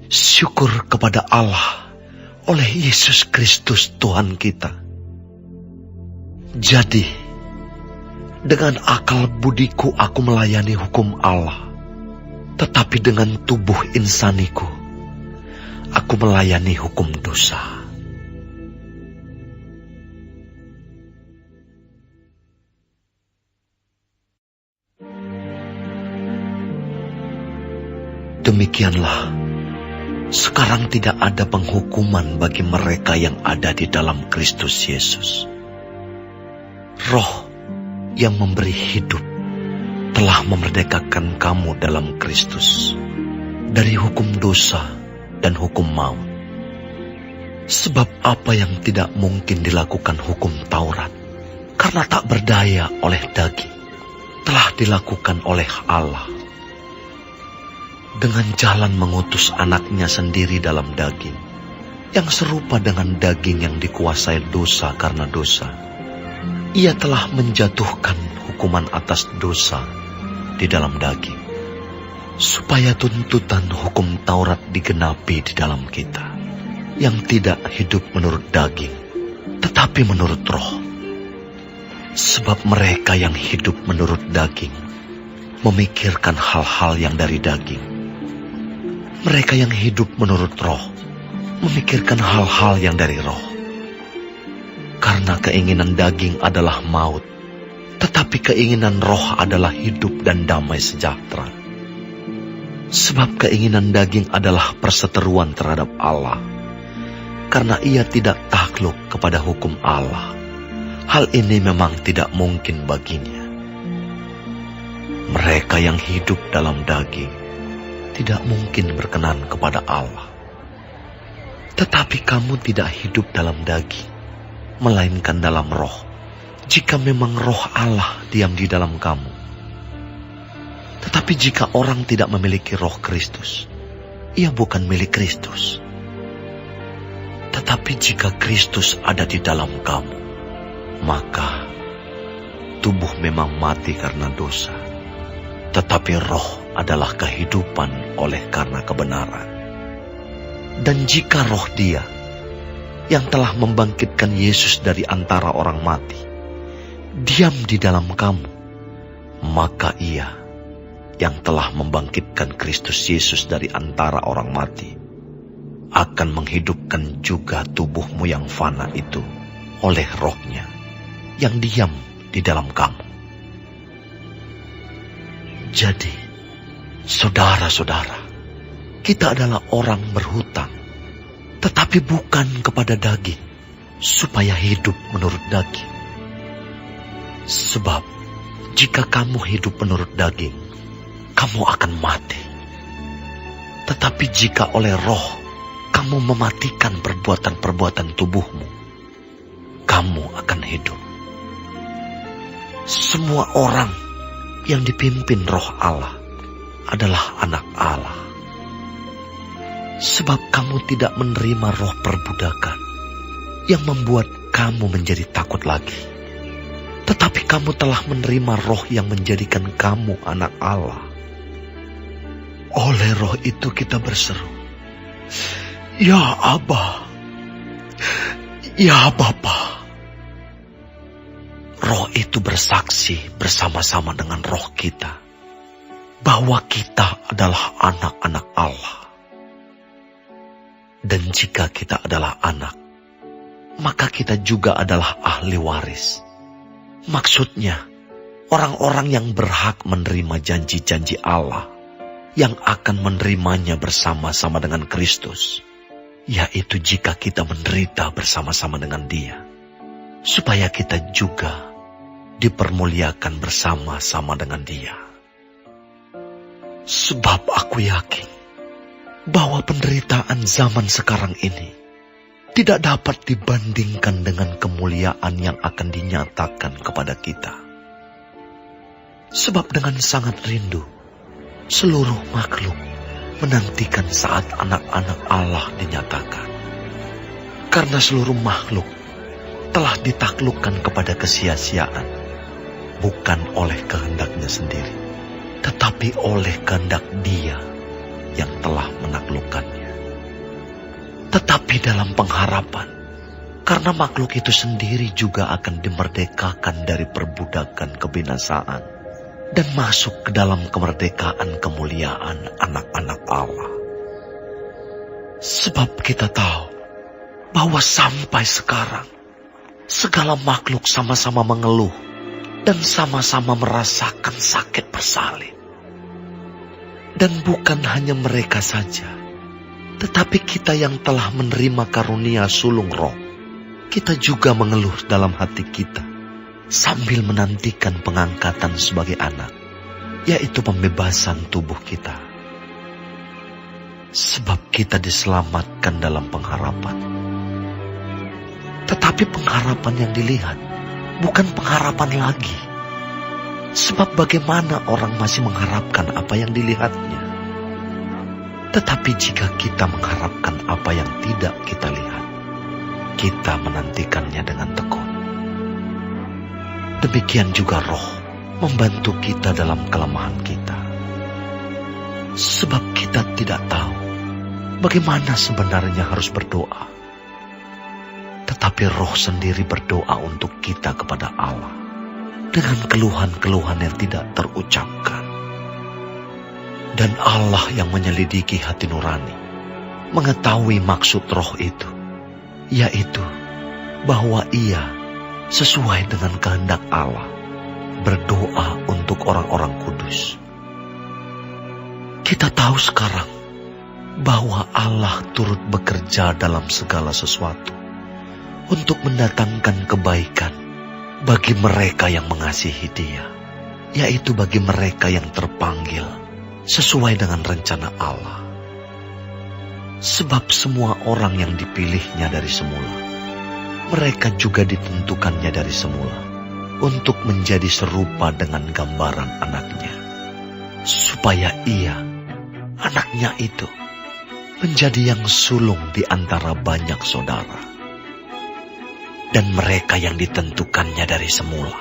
Speaker 1: Syukur kepada Allah oleh Yesus Kristus Tuhan kita. Jadi, dengan akal budiku aku melayani hukum Allah, tetapi dengan tubuh insaniku, aku melayani hukum dosa. Demikianlah, sekarang tidak ada penghukuman bagi mereka yang ada di dalam Kristus Yesus. Roh yang memberi hidup telah memerdekakan kamu dalam Kristus dari hukum dosa dan hukum maut. Sebab apa yang tidak mungkin dilakukan hukum Taurat, karena tak berdaya oleh daging, telah dilakukan oleh Allah. Dengan jalan mengutus anaknya sendiri dalam daging, yang serupa dengan daging yang dikuasai dosa karena dosa. Ia telah menjatuhkan hukuman atas dosa di dalam daging, supaya tuntutan hukum Taurat digenapi di dalam kita, yang tidak hidup menurut daging, tetapi menurut Roh. Sebab mereka yang hidup menurut daging memikirkan hal-hal yang dari daging. Mereka yang hidup menurut Roh memikirkan hal-hal yang dari Roh. Karena keinginan daging adalah maut, tetapi keinginan Roh adalah hidup dan damai sejahtera. Sebab keinginan daging adalah perseteruan terhadap Allah, karena ia tidak takluk kepada hukum Allah. Hal ini memang tidak mungkin baginya. Mereka yang hidup dalam daging tidak mungkin berkenan kepada Allah. Tetapi kamu tidak hidup dalam daging, melainkan dalam Roh, jika memang Roh Allah diam di dalam kamu. Tetapi jika orang tidak memiliki Roh Kristus, ia bukan milik Kristus. Tetapi jika Kristus ada di dalam kamu, maka tubuh memang mati karena dosa, tetapi roh adalah kehidupan oleh karena kebenaran. Dan jika roh Dia yang telah membangkitkan Yesus dari antara orang mati diam di dalam kamu, maka Ia yang telah membangkitkan Kristus Yesus dari antara orang mati akan menghidupkan juga tubuhmu yang fana itu oleh Roh-Nya yang diam di dalam kamu. Jadi, saudara-saudara, kita adalah orang berhutang, tetapi bukan kepada daging, supaya hidup menurut daging. Sebab, jika kamu hidup menurut daging, kamu akan mati. Tetapi jika oleh Roh, kamu mematikan perbuatan-perbuatan tubuhmu, kamu akan hidup. Semua orang yang dipimpin Roh Allah adalah anak Allah. Sebab kamu tidak menerima roh perbudakan yang membuat kamu menjadi takut lagi. Tetapi kamu telah menerima Roh yang menjadikan kamu anak Allah. Oleh Roh itu kita berseru, "Ya Abba, ya Bapa." Roh itu bersaksi bersama-sama dengan roh kita bahwa kita adalah anak-anak Allah. Dan jika kita adalah anak, maka kita juga adalah ahli waris. Maksudnya, orang-orang yang berhak menerima janji-janji Allah, yang akan menerimanya bersama-sama dengan Kristus, yaitu jika kita menderita bersama-sama dengan Dia, supaya kita juga dipermuliakan bersama-sama dengan Dia. Sebab aku yakin bahwa penderitaan zaman sekarang ini tidak dapat dibandingkan dengan kemuliaan yang akan dinyatakan kepada kita. Sebab dengan sangat rindu, seluruh makhluk menantikan saat anak-anak Allah dinyatakan. Karena seluruh makhluk telah ditaklukkan kepada kesia-siaan, bukan oleh kehendaknya sendiri, tetapi oleh kehendak Dia yang telah menaklukkannya. Tetapi dalam pengharapan, karena makhluk itu sendiri juga akan dimerdekakan dari perbudakan kebinasaan dan masuk ke dalam kemerdekaan kemuliaan anak-anak Allah. Sebab kita tahu bahwa sampai sekarang segala makhluk sama-sama mengeluh dan sama-sama merasakan sakit bersalin. Dan bukan hanya mereka saja, tetapi kita yang telah menerima karunia sulung roh, kita juga mengeluh dalam hati kita sambil menantikan pengangkatan sebagai anak, yaitu pembebasan tubuh kita. Sebab kita diselamatkan dalam pengharapan. Tetapi pengharapan yang dilihat bukan pengharapan lagi. Sebab bagaimana orang masih mengharapkan apa yang dilihatnya? Tetapi jika kita mengharapkan apa yang tidak kita lihat, kita menantikannya dengan tekun. Demikian juga Roh membantu kita dalam kelemahan kita. Sebab kita tidak tahu bagaimana sebenarnya harus berdoa. Tetapi Roh sendiri berdoa untuk kita kepada Allah dengan keluhan-keluhan yang tidak terucapkan. Dan Allah yang menyelidiki hati nurani mengetahui maksud Roh itu, yaitu bahwa Ia sesuai dengan kehendak Allah berdoa untuk orang-orang kudus. Kita tahu sekarang bahwa Allah turut bekerja dalam segala sesuatu untuk mendatangkan kebaikan bagi mereka yang mengasihi Dia, yaitu bagi mereka yang terpanggil sesuai dengan rencana Allah. Sebab semua orang yang dipilihnya dari semula, mereka juga ditentukannya dari semula untuk menjadi serupa dengan gambaran anaknya, supaya Ia, anaknya itu, menjadi yang sulung di antara banyak saudara. Dan mereka yang ditentukannya dari semula,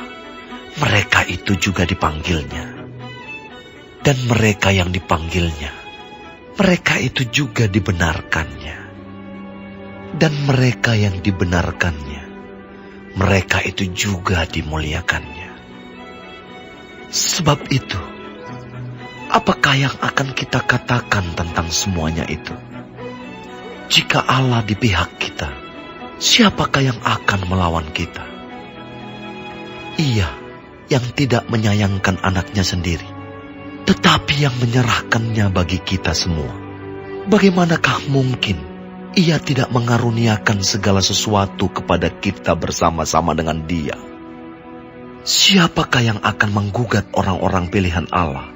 Speaker 1: mereka itu juga dipanggilnya. Dan mereka yang dipanggilnya, mereka itu juga dibenarkannya. Dan mereka yang dibenarkannya, mereka itu juga dimuliakannya. Sebab itu, apakah yang akan kita katakan tentang semuanya itu? Jika Allah di pihak kita, siapakah yang akan melawan kita? Ia yang tidak menyayangkan anaknya sendiri, tetapi yang menyerahkannya bagi kita semua. Bagaimanakah mungkin Ia tidak mengaruniakan segala sesuatu kepada kita bersama-sama dengan Dia? Siapakah yang akan menggugat orang-orang pilihan Allah?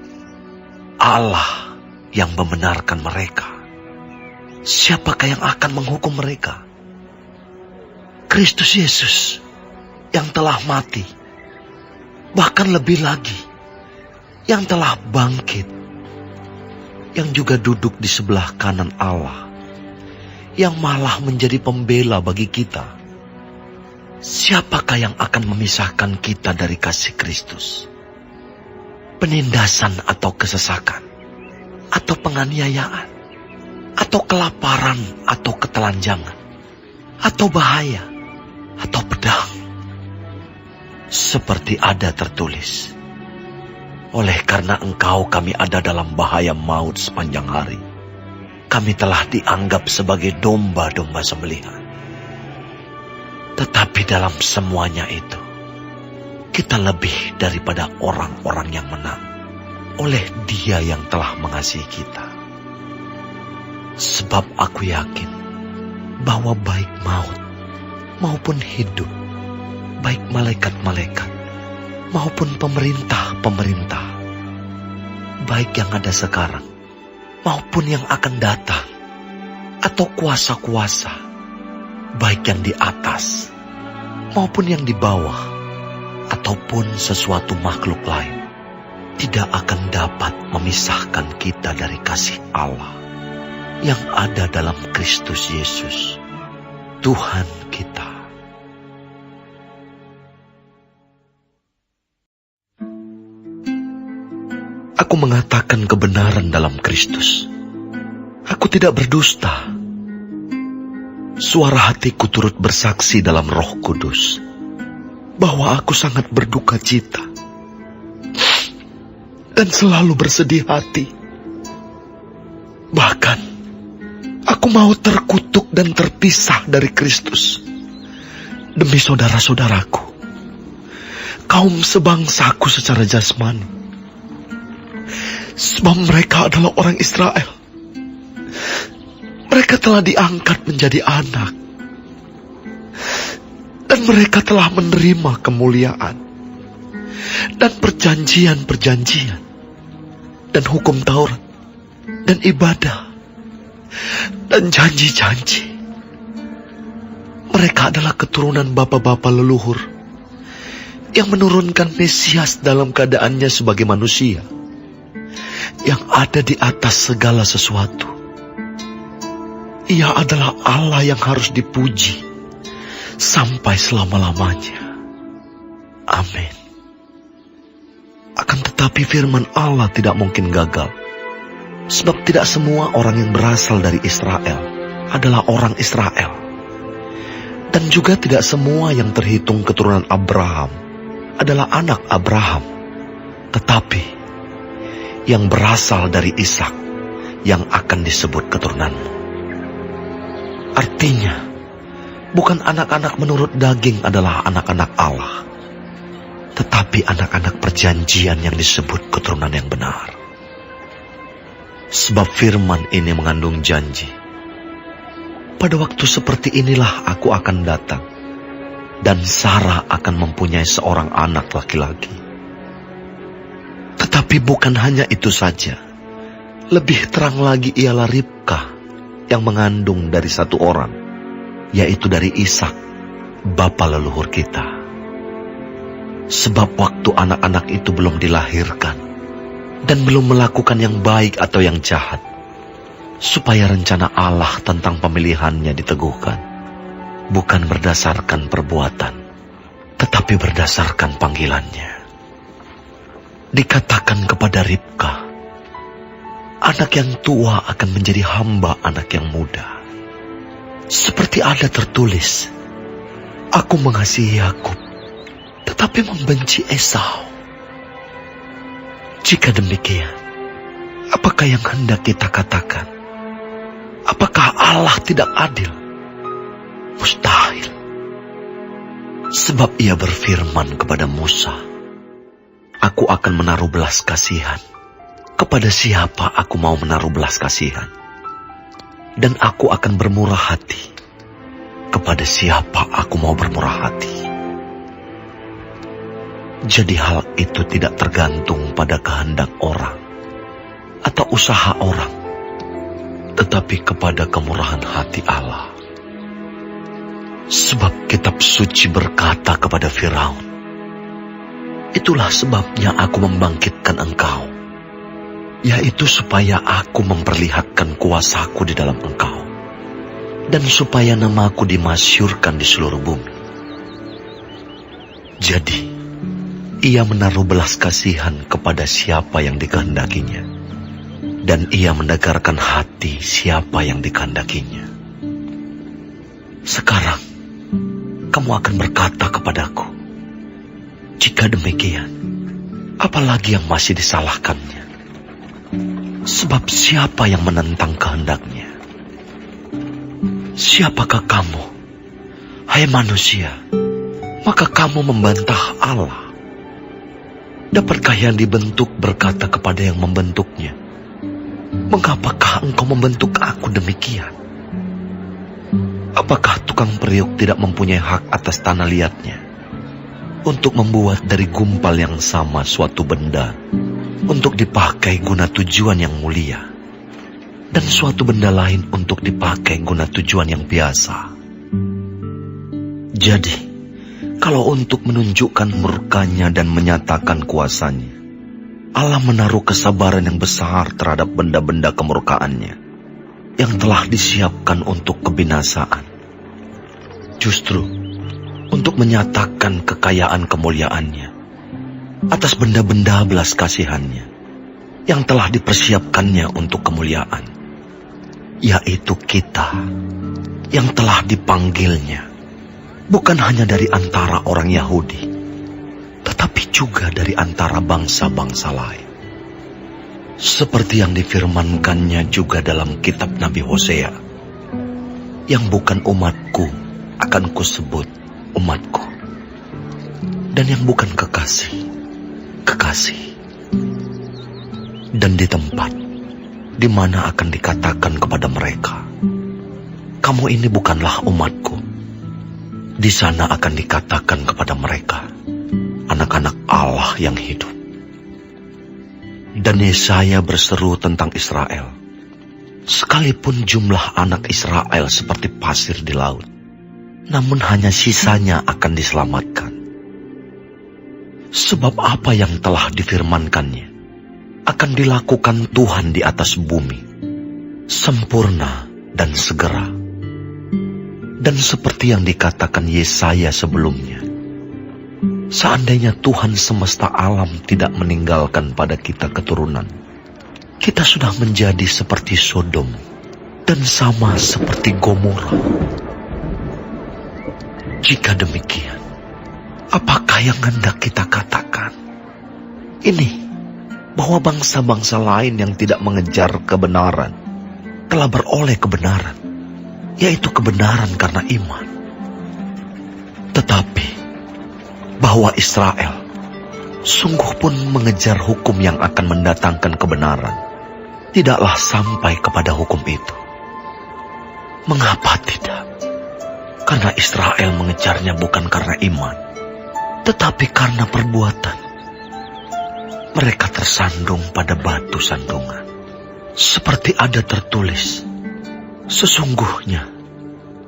Speaker 1: Allah yang membenarkan mereka. Siapakah yang akan menghukum mereka? Kristus Yesus yang telah mati, bahkan lebih lagi, yang telah bangkit, yang juga duduk di sebelah kanan Allah, yang malah menjadi pembela bagi kita. Siapakah yang akan memisahkan kita dari kasih Kristus? Penindasan atau kesesakan, atau penganiayaan, atau kelaparan, atau ketelanjangan, atau bahaya, atau pedang? Seperti ada tertulis, oleh karena Engkau kami ada dalam bahaya maut sepanjang hari. Kami telah dianggap sebagai domba-domba sembelihan. Tetapi dalam semuanya itu, kita lebih daripada orang-orang yang menang oleh Dia yang telah mengasihi kita. Sebab aku yakin bahwa baik maut maupun hidup, baik malaikat-malaikat maupun pemerintah-pemerintah, baik yang ada sekarang maupun yang akan datang, atau kuasa-kuasa, baik yang di atas maupun yang di bawah, ataupun sesuatu makhluk lain, tidak akan dapat memisahkan kita dari kasih Allah yang ada dalam Kristus Yesus, Tuhan kita. Aku mengatakan kebenaran dalam Kristus. Aku tidak berdusta. Suara hatiku turut bersaksi dalam Roh Kudus bahwa aku sangat berduka cita dan selalu bersedih hati. Bahkan, aku mau terkutuk dan terpisah dari Kristus demi saudara-saudaraku, kaum sebangsaku secara jasmani. Sebab mereka adalah orang Israel. Mereka telah diangkat menjadi anak. Dan mereka telah menerima kemuliaan dan perjanjian-perjanjian dan hukum Taurat dan ibadah dan janji-janji. Mereka adalah keturunan bapa-bapa leluhur yang menurunkan Mesias dalam keadaannya sebagai manusia, yang ada di atas segala sesuatu, Ia adalah Allah yang harus dipuji sampai selama-lamanya. Amin. Akan tetapi firman Allah tidak mungkin gagal, sebab tidak semua orang yang berasal dari Israel adalah orang Israel. Dan juga tidak semua yang terhitung keturunan Abraham adalah anak Abraham. Tetapi yang berasal dari Ishak yang akan disebut keturunanmu. Artinya, bukan anak-anak menurut daging adalah anak-anak Allah, tetapi anak-anak perjanjian yang disebut keturunan yang benar. Sebab firman ini mengandung janji. Pada waktu seperti inilah aku akan datang, dan Sarah akan mempunyai seorang anak laki-laki. Tetapi bukan hanya itu saja. Lebih terang lagi ialah Ribka yang mengandung dari satu orang, yaitu dari Ishak, bapa leluhur kita. Sebab waktu anak-anak itu belum dilahirkan dan belum melakukan yang baik atau yang jahat, supaya rencana Allah tentang pemilihannya diteguhkan, bukan berdasarkan perbuatan, tetapi berdasarkan panggilannya. Dikatakan kepada Ribka, anak yang tua akan menjadi hamba anak yang muda. Seperti ada tertulis, aku mengasihi Yakub, tetapi membenci Esau. Jika demikian, apakah yang hendak kita katakan? Apakah Allah tidak adil? Mustahil. Sebab ia berfirman kepada Musa, aku akan menaruh belas kasihan. Kepada siapa aku mau menaruh belas kasihan? Dan aku akan bermurah hati. Kepada siapa aku mau bermurah hati? Jadi hal itu tidak tergantung pada kehendak orang atau usaha orang, tetapi kepada kemurahan hati Allah. Sebab kitab suci berkata kepada Firaun, itulah sebabnya aku membangkitkan engkau, yaitu supaya aku memperlihatkan kuasaku di dalam engkau, dan supaya namaku dimasyhurkan di seluruh bumi. Jadi, ia menaruh belas kasihan kepada siapa yang dikehendakinya, dan ia mendegarkan hati siapa yang dikehendakinya. Sekarang, kamu akan berkata kepadaku, jika demikian, apalagi yang masih disalahkannya? Sebab siapa yang menentang kehendaknya? Siapakah kamu, hai manusia, maka kamu membantah Allah? Dapatkah yang dibentuk berkata kepada yang membentuknya, mengapakah engkau membentuk aku demikian? Apakah tukang periuk tidak mempunyai hak atas tanah liatnya, untuk membuat dari gumpal yang sama suatu benda, untuk dipakai guna tujuan yang mulia, dan suatu benda lain untuk dipakai guna tujuan yang biasa? Jadi, kalau untuk menunjukkan murkanya dan menyatakan kuasanya, Allah menaruh kesabaran yang besar terhadap benda-benda kemurkaannya, yang telah disiapkan untuk kebinasaan, justru untuk menyatakan kekayaan kemuliaannya atas benda-benda belas kasihannya, yang telah dipersiapkannya untuk kemuliaan, yaitu kita yang telah dipanggilnya, bukan hanya dari antara orang Yahudi, tetapi juga dari antara bangsa-bangsa lain. Seperti yang difirmankannya juga dalam kitab Nabi Hosea, yang bukan umatku akan kusebut umatku, dan yang bukan kekasih, kekasih. Dan di tempat di mana akan dikatakan kepada mereka, kamu ini bukanlah umatku, di sana akan dikatakan kepada mereka, anak-anak Allah yang hidup. Dan Yesaya berseru tentang Israel, sekalipun jumlah anak Israel seperti pasir di laut, namun hanya sisanya akan diselamatkan. Sebab apa yang telah difirmankannya akan dilakukan Tuhan di atas bumi, sempurna dan segera. Dan seperti yang dikatakan Yesaya sebelumnya, seandainya Tuhan semesta alam tidak meninggalkan pada kita keturunan, kita sudah menjadi seperti Sodom dan sama seperti Gomora. Jika demikian, apakah yang hendak kita katakan? Ini, bahwa bangsa-bangsa lain yang tidak mengejar kebenaran telah beroleh kebenaran, yaitu kebenaran karena iman. Tetapi, bahwa Israel sungguh pun mengejar hukum yang akan mendatangkan kebenaran, tidaklah sampai kepada hukum itu. Mengapa tidak? Karena Israel mengejarnya bukan karena iman, tetapi karena perbuatan. Mereka tersandung pada batu sandungan. Seperti ada tertulis, sesungguhnya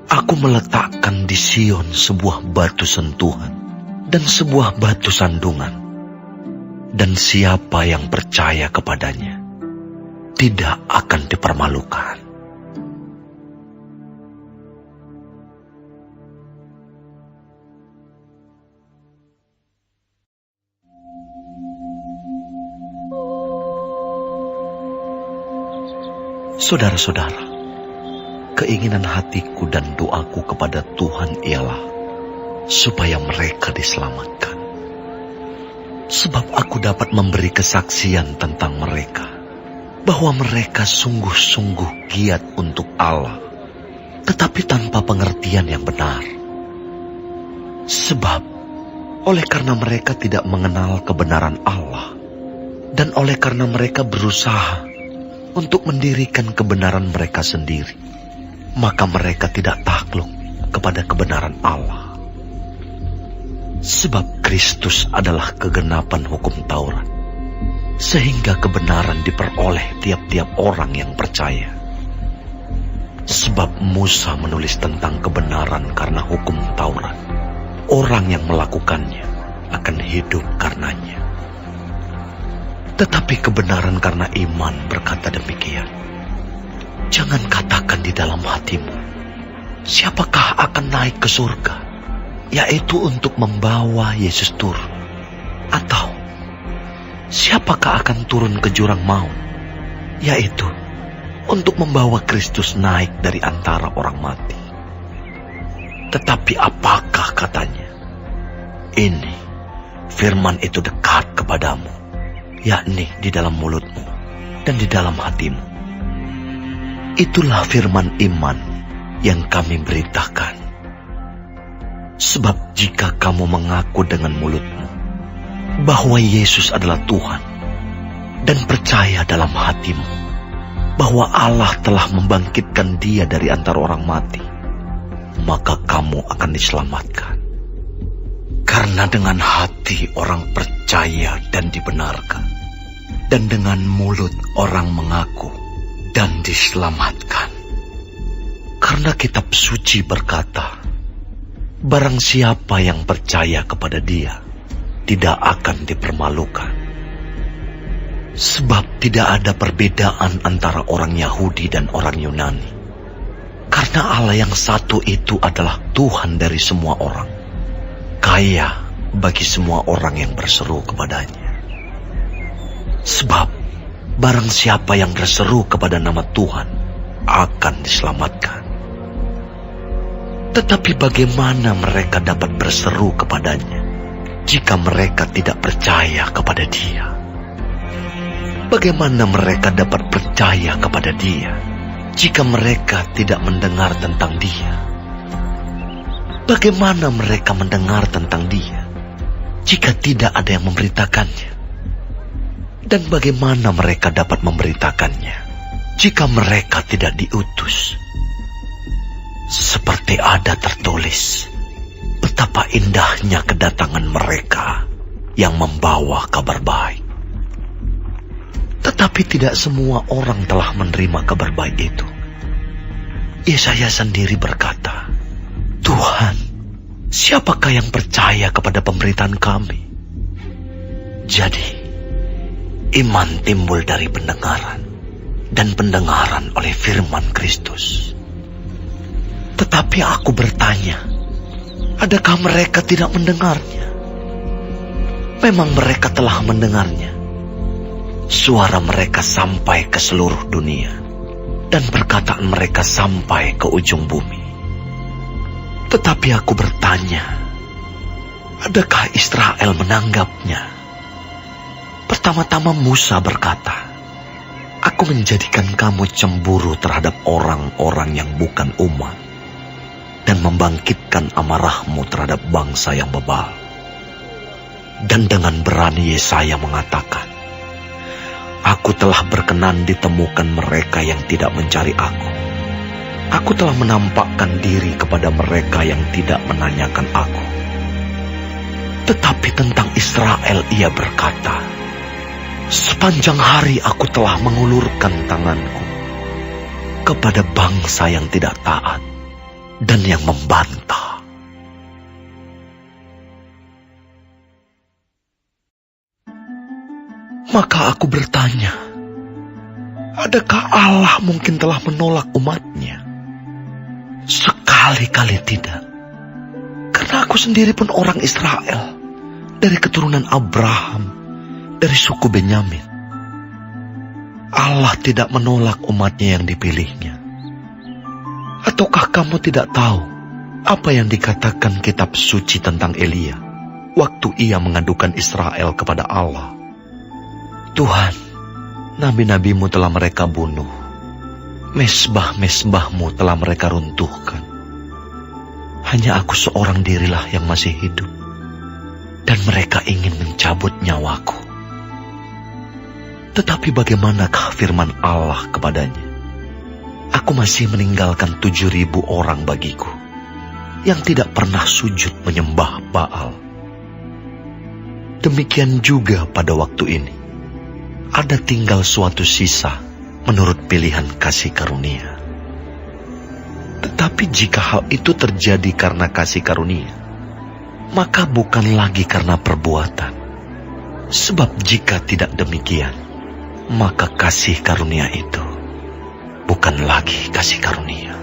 Speaker 1: aku meletakkan di Sion sebuah batu sentuhan dan sebuah batu sandungan. Dan siapa yang percaya kepadanya tidak akan dipermalukan. Saudara-saudara, keinginan hatiku dan doaku kepada Tuhan ialah supaya mereka diselamatkan. Sebab aku dapat memberi kesaksian tentang mereka, bahwa mereka sungguh-sungguh giat untuk Allah, tetapi tanpa pengertian yang benar. Sebab, oleh karena mereka tidak mengenal kebenaran Allah, dan oleh karena mereka berusaha untuk mendirikan kebenaran mereka sendiri, maka mereka tidak takluk kepada kebenaran Allah. Sebab Kristus adalah kegenapan hukum Taurat, sehingga kebenaran diperoleh tiap-tiap orang yang percaya. Sebab Musa menulis tentang kebenaran karena hukum Taurat. Orang yang melakukannya akan hidup karenanya. Tetapi kebenaran karena iman berkata demikian. Jangan katakan di dalam hatimu, siapakah akan naik ke surga, yaitu untuk membawa Yesus turun. Atau, siapakah akan turun ke jurang maut, yaitu untuk membawa Kristus naik dari antara orang mati. Tetapi apakah katanya? Ini, firman itu dekat kepadamu, yakni di dalam mulutmu dan di dalam hatimu. Itulah firman iman yang kami beritakan. Sebab jika kamu mengaku dengan mulutmu bahwa Yesus adalah Tuhan, dan percaya dalam hatimu bahwa Allah telah membangkitkan Dia dari antara orang mati, maka kamu akan diselamatkan. Karena dengan hati orang percaya dan dibenarkan, dan dengan mulut orang mengaku dan diselamatkan. Karena kitab suci berkata, barang siapa yang percaya kepada Dia tidak akan dipermalukan. Sebab tidak ada perbedaan antara orang Yahudi dan orang Yunani. Karena Allah yang satu itu adalah Tuhan dari semua orang, kaya bagi semua orang yang berseru kepadanya. Sebab barang siapa yang berseru kepada nama Tuhan akan diselamatkan. Tetapi bagaimana mereka dapat berseru kepadanya jika mereka tidak percaya kepada Dia? Bagaimana mereka dapat percaya kepada Dia jika mereka tidak mendengar tentang Dia? Bagaimana mereka mendengar tentang Dia jika tidak ada yang memberitakannya? Dan bagaimana mereka dapat memberitakannya jika mereka tidak diutus? Seperti ada tertulis, betapa indahnya kedatangan mereka yang membawa kabar baik. Tetapi tidak semua orang telah menerima kabar baik itu. Yesaya sendiri berkata, Tuhan, siapakah yang percaya kepada pemberitaan kami? Jadi, iman timbul dari pendengaran, dan pendengaran oleh firman Kristus. Tetapi aku bertanya, adakah mereka tidak mendengarnya? Memang mereka telah mendengarnya. Suara mereka sampai ke seluruh dunia, dan perkataan mereka sampai ke ujung bumi. Tetapi aku bertanya, adakah Israel menanggapnya? Pertama-tama Musa berkata, aku menjadikan kamu cemburu terhadap orang-orang yang bukan umat, dan membangkitkan amarahmu terhadap bangsa yang bebal. Dan dengan berani Yesaya mengatakan, aku telah berkenan ditemukan mereka yang tidak mencari aku. Aku telah menampakkan diri kepada mereka yang tidak menanyakan aku. Tetapi tentang Israel ia berkata, sepanjang hari aku telah mengulurkan tanganku kepada bangsa yang tidak taat dan yang membantah. Maka aku bertanya, adakah Allah mungkin telah menolak umatnya? Sekali-kali tidak. Karena aku sendiri pun orang Israel, dari keturunan Abraham, dari suku Benyamin. Allah tidak menolak umatnya yang dipilihnya. Ataukah kamu tidak tahu apa yang dikatakan kitab suci tentang Elia waktu ia mengadukan Israel kepada Allah? Tuhan, nabi-nabimu telah mereka bunuh. Mesbah-mesbahmu telah mereka runtuhkan. Hanya aku seorang dirilah yang masih hidup, dan mereka ingin mencabut nyawaku. Tetapi bagaimanakah firman Allah kepadanya? Aku masih meninggalkan 7.000 orang bagiku, yang tidak pernah sujud menyembah Baal. Demikian juga pada waktu ini, ada tinggal suatu sisa menurut pilihan kasih karunia. Tetapi jika hal itu terjadi karena kasih karunia, maka bukan lagi karena perbuatan. Sebab jika tidak demikian, maka kasih karunia itu bukan lagi kasih karunia.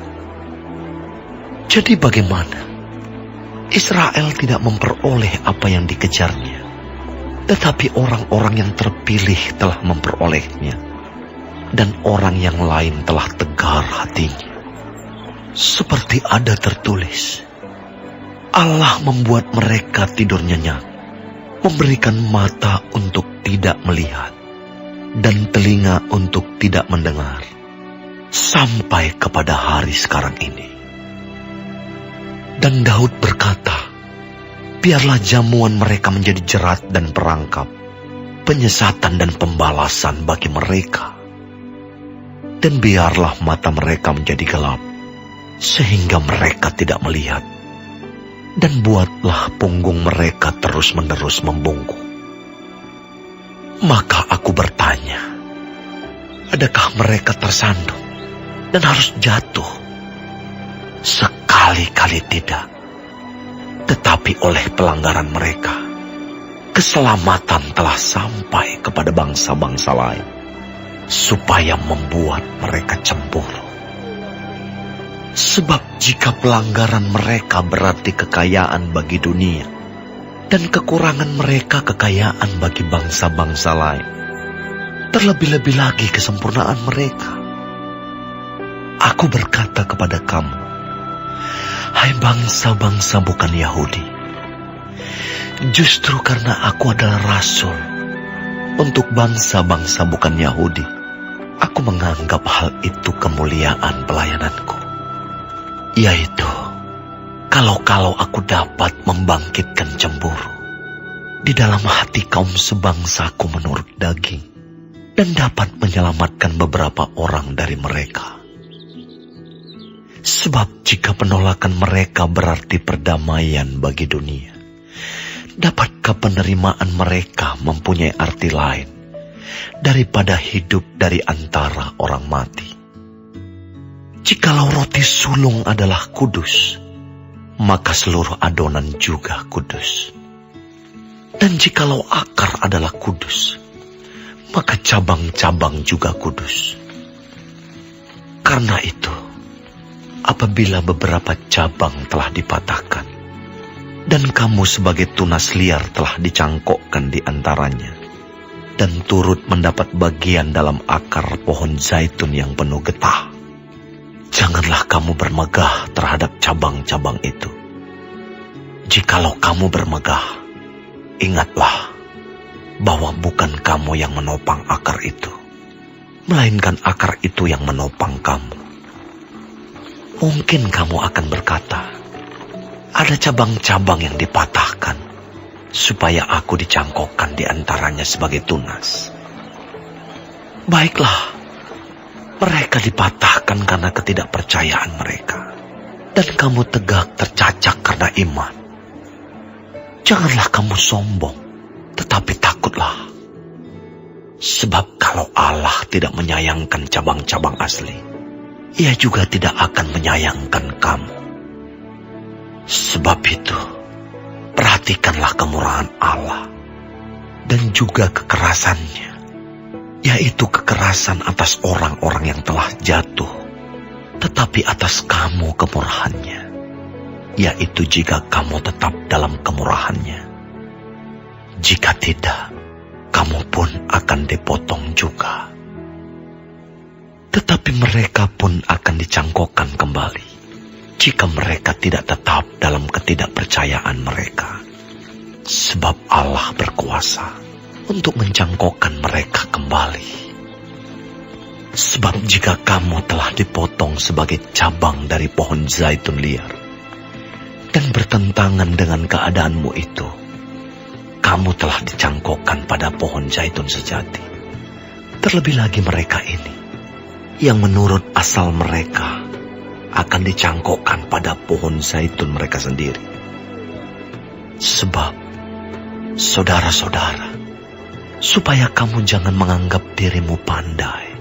Speaker 1: Jadi bagaimana? Israel tidak memperoleh apa yang dikejarnya, tetapi orang-orang yang terpilih telah memperolehnya. Dan orang yang lain telah tegar hatinya. Seperti ada tertulis, Allah membuat mereka tidur nyenyak, memberikan mata untuk tidak melihat, dan telinga untuk tidak mendengar, sampai kepada hari sekarang ini. Dan Daud berkata, biarlah jamuan mereka menjadi jerat dan perangkap, penyesatan dan pembalasan bagi mereka. Dan biarlah mata mereka menjadi gelap, sehingga mereka tidak melihat. Dan buatlah punggung mereka terus-menerus membungkuk. Maka aku bertanya, adakah mereka tersandung dan harus jatuh? Sekali-kali tidak. Tetapi oleh pelanggaran mereka, keselamatan telah sampai kepada bangsa-bangsa lain, supaya membuat mereka cemburu. Sebab jika pelanggaran mereka berarti kekayaan bagi dunia, dan kekurangan mereka kekayaan bagi bangsa-bangsa lain, terlebih-lebih lagi kesempurnaan mereka. Aku berkata kepada kamu, hai bangsa-bangsa bukan Yahudi, justru karena aku adalah rasul untuk bangsa-bangsa bukan Yahudi, aku menganggap hal itu kemuliaan pelayananku. Yaitu, kalau aku dapat membangkitkan cemburu di dalam hati kaum sebangsaku menurut daging, dan dapat menyelamatkan beberapa orang dari mereka. Sebab jika penolakan mereka berarti perdamaian bagi dunia, dapatkah penerimaan mereka mempunyai arti lain daripada hidup dari antara orang mati? Jikalau roti sulung adalah kudus, maka seluruh adonan juga kudus. Dan jikalau akar adalah kudus, maka cabang-cabang juga kudus. Karena itu, apabila beberapa cabang telah dipatahkan, dan kamu sebagai tunas liar telah dicangkokkan di antaranya, dan turut mendapat bagian dalam akar pohon zaitun yang penuh getah, janganlah kamu bermegah terhadap cabang-cabang itu. Jikalau kamu bermegah, ingatlah bahwa bukan kamu yang menopang akar itu, melainkan akar itu yang menopang kamu. Mungkin kamu akan berkata, ada cabang-cabang yang dipatahkan, supaya aku dicangkokkan di antaranya sebagai tunas. Baiklah, mereka dipatahkan karena ketidakpercayaan mereka, dan kamu tegak tercacak karena iman. Janganlah kamu sombong, tetapi takutlah. Sebab kalau Allah tidak menyayangkan cabang-cabang asli, Ia juga tidak akan menyayangkan kamu. Sebab itu, perhatikanlah kemurahan Allah dan juga kekerasannya, yaitu kekerasan atas orang-orang yang telah jatuh, tetapi atas kamu kemurahannya, yaitu jika kamu tetap dalam kemurahannya. Jika tidak, kamu pun akan dipotong juga. Tetapi mereka pun akan dicangkokkan kembali, jika mereka tidak tetap dalam ketidakpercayaan mereka. Sebab Allah berkuasa untuk mencangkokkan mereka kembali. Sebab jika kamu telah dipotong sebagai cabang dari pohon zaitun liar, dan bertentangan dengan keadaanmu itu, kamu telah dicangkokkan pada pohon zaitun sejati. Terlebih lagi mereka ini, yang menurut asal mereka akan dicangkokkan pada pohon zaitun mereka sendiri. Sebab, saudara-saudara, supaya kamu jangan menganggap dirimu pandai,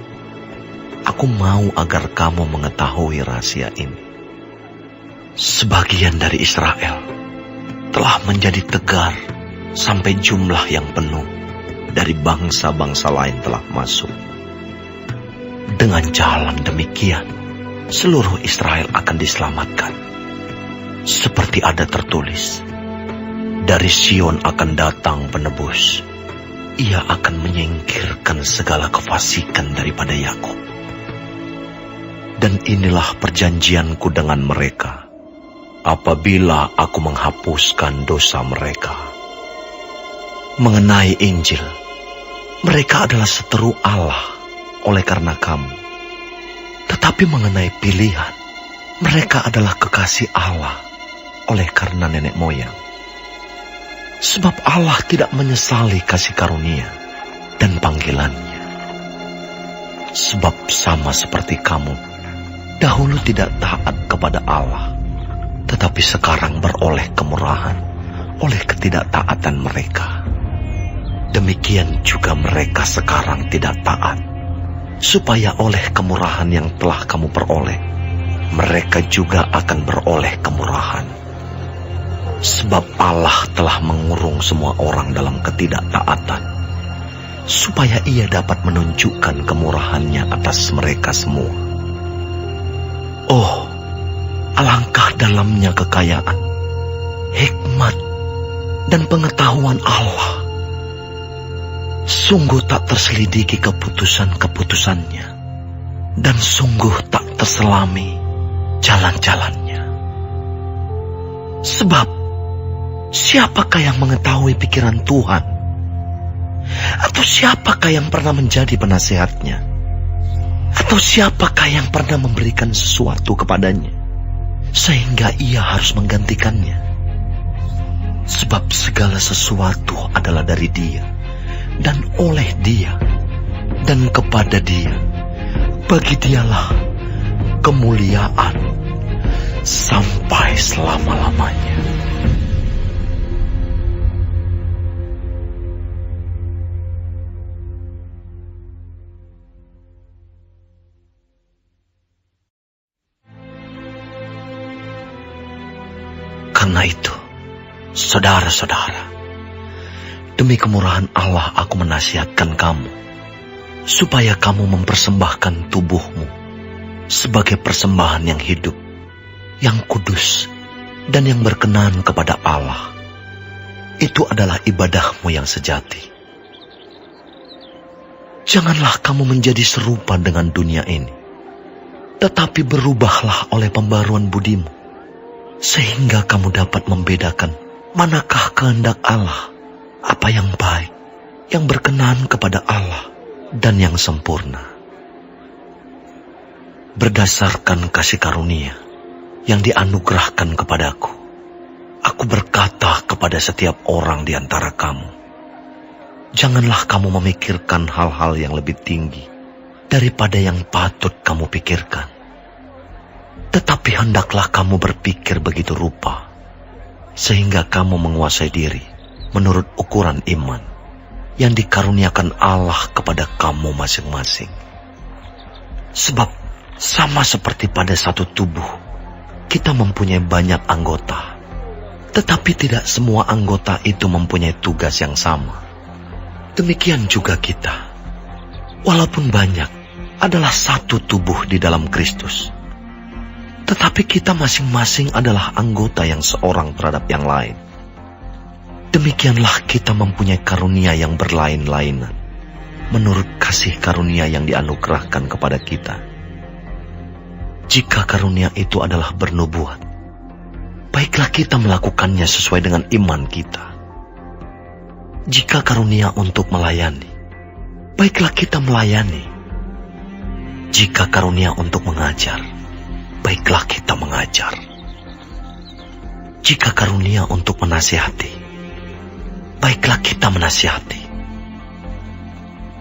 Speaker 1: aku mau agar kamu mengetahui rahasia ini. Sebagian dari Israel telah menjadi tegar sampai jumlah yang penuh dari bangsa-bangsa lain telah masuk. Dengan jalan demikian, seluruh Israel akan diselamatkan. Seperti ada tertulis, dari Sion akan datang penebus. Ia akan menyingkirkan segala kefasikan daripada Yakub. Dan inilah perjanjianku dengan mereka, apabila aku menghapuskan dosa mereka. Mengenai Injil, mereka adalah seteru Allah oleh karena kamu. Tetapi mengenai pilihan, mereka adalah kekasih Allah oleh karena nenek moyang. Sebab Allah tidak menyesali kasih karunia dan panggilannya. Sebab sama seperti kamu, dahulu tidak taat kepada Allah, tetapi sekarang beroleh kemurahan oleh ketidaktaatan mereka. Demikian juga mereka sekarang tidak taat, supaya oleh kemurahan yang telah kamu peroleh, mereka juga akan beroleh kemurahan. Sebab Allah telah mengurung semua orang dalam ketidaktaatan, supaya Ia dapat menunjukkan kemurahannya atas mereka semua. Oh, alangkah dalamnya kekayaan, hikmat, dan pengetahuan Allah. Sungguh tak terselidiki keputusan-keputusannya, dan sungguh tak terselami jalan-jalannya. Sebab, siapakah yang mengetahui pikiran Tuhan? Atau siapakah yang pernah menjadi penasihatnya? Atau siapakah yang pernah memberikan sesuatu kepadanya, sehingga ia harus menggantikannya? Sebab segala sesuatu adalah dari Dia, dan oleh Dia, dan kepada Dia. Bagi Dialah kemuliaan sampai selama-lamanya. Karena itu, saudara-saudara, demi kemurahan Allah aku menasihatkan kamu, supaya kamu mempersembahkan tubuhmu sebagai persembahan yang hidup, yang kudus, dan yang berkenan kepada Allah. Itu adalah ibadahmu yang sejati. Janganlah kamu menjadi serupa dengan dunia ini, tetapi berubahlah oleh pembaruan budimu, sehingga kamu dapat membedakan manakah kehendak Allah, apa yang baik, yang berkenan kepada Allah, dan yang sempurna. Berdasarkan kasih karunia yang dianugerahkan kepadaku, aku berkata kepada setiap orang di antara kamu, janganlah kamu memikirkan hal-hal yang lebih tinggi daripada yang patut kamu pikirkan. Tetapi hendaklah kamu berpikir begitu rupa, sehingga kamu menguasai diri menurut ukuran iman yang dikaruniakan Allah kepada kamu masing-masing. Sebab sama seperti pada satu tubuh, kita mempunyai banyak anggota, tetapi tidak semua anggota itu mempunyai tugas yang sama. Demikian juga kita, walaupun banyak, adalah satu tubuh di dalam Kristus, tetapi kita masing-masing adalah anggota yang seorang terhadap yang lain. Demikianlah kita mempunyai karunia yang berlain-lainan, menurut kasih karunia yang dianugerahkan kepada kita. Jika karunia itu adalah bernubuat, baiklah kita melakukannya sesuai dengan iman kita. Jika karunia untuk melayani, baiklah kita melayani. Jika karunia untuk mengajar, baiklah kita mengajar. Jika karunia untuk menasihati, baiklah kita menasihati.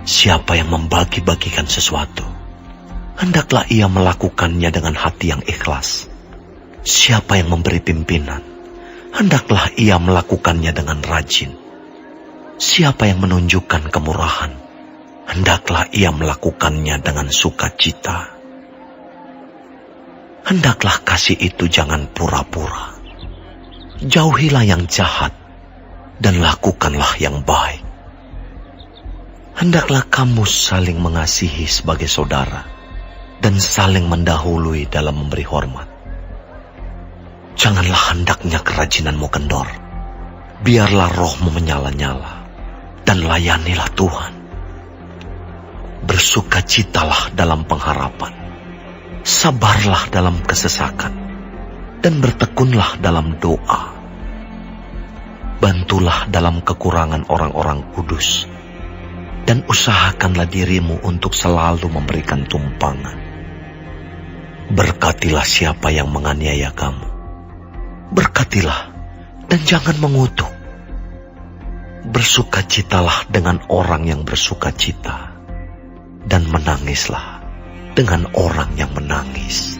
Speaker 1: Siapa yang membagi-bagikan sesuatu, hendaklah ia melakukannya dengan hati yang ikhlas. Siapa yang memberi pimpinan, hendaklah ia melakukannya dengan rajin. Siapa yang menunjukkan kemurahan, hendaklah ia melakukannya dengan sukacita. Hendaklah kasih itu jangan pura-pura. Jauhilah yang jahat, dan lakukanlah yang baik. Hendaklah kamu saling mengasihi sebagai saudara, dan saling mendahului dalam memberi hormat. Janganlah hendaknya kerajinanmu kendor. Biarlah rohmu menyala-nyala, dan layanilah Tuhan. Bersukacitalah dalam pengharapan, sabarlah dalam kesesakan, dan bertekunlah dalam doa. Bantulah dalam kekurangan orang-orang kudus, dan usahakanlah dirimu untuk selalu memberikan tumpangan. Berkatilah siapa yang menganiaya kamu. Berkatilah dan jangan mengutuk. Bersukacitalah dengan orang yang bersukacita, dan menangislah dengan orang yang menangis.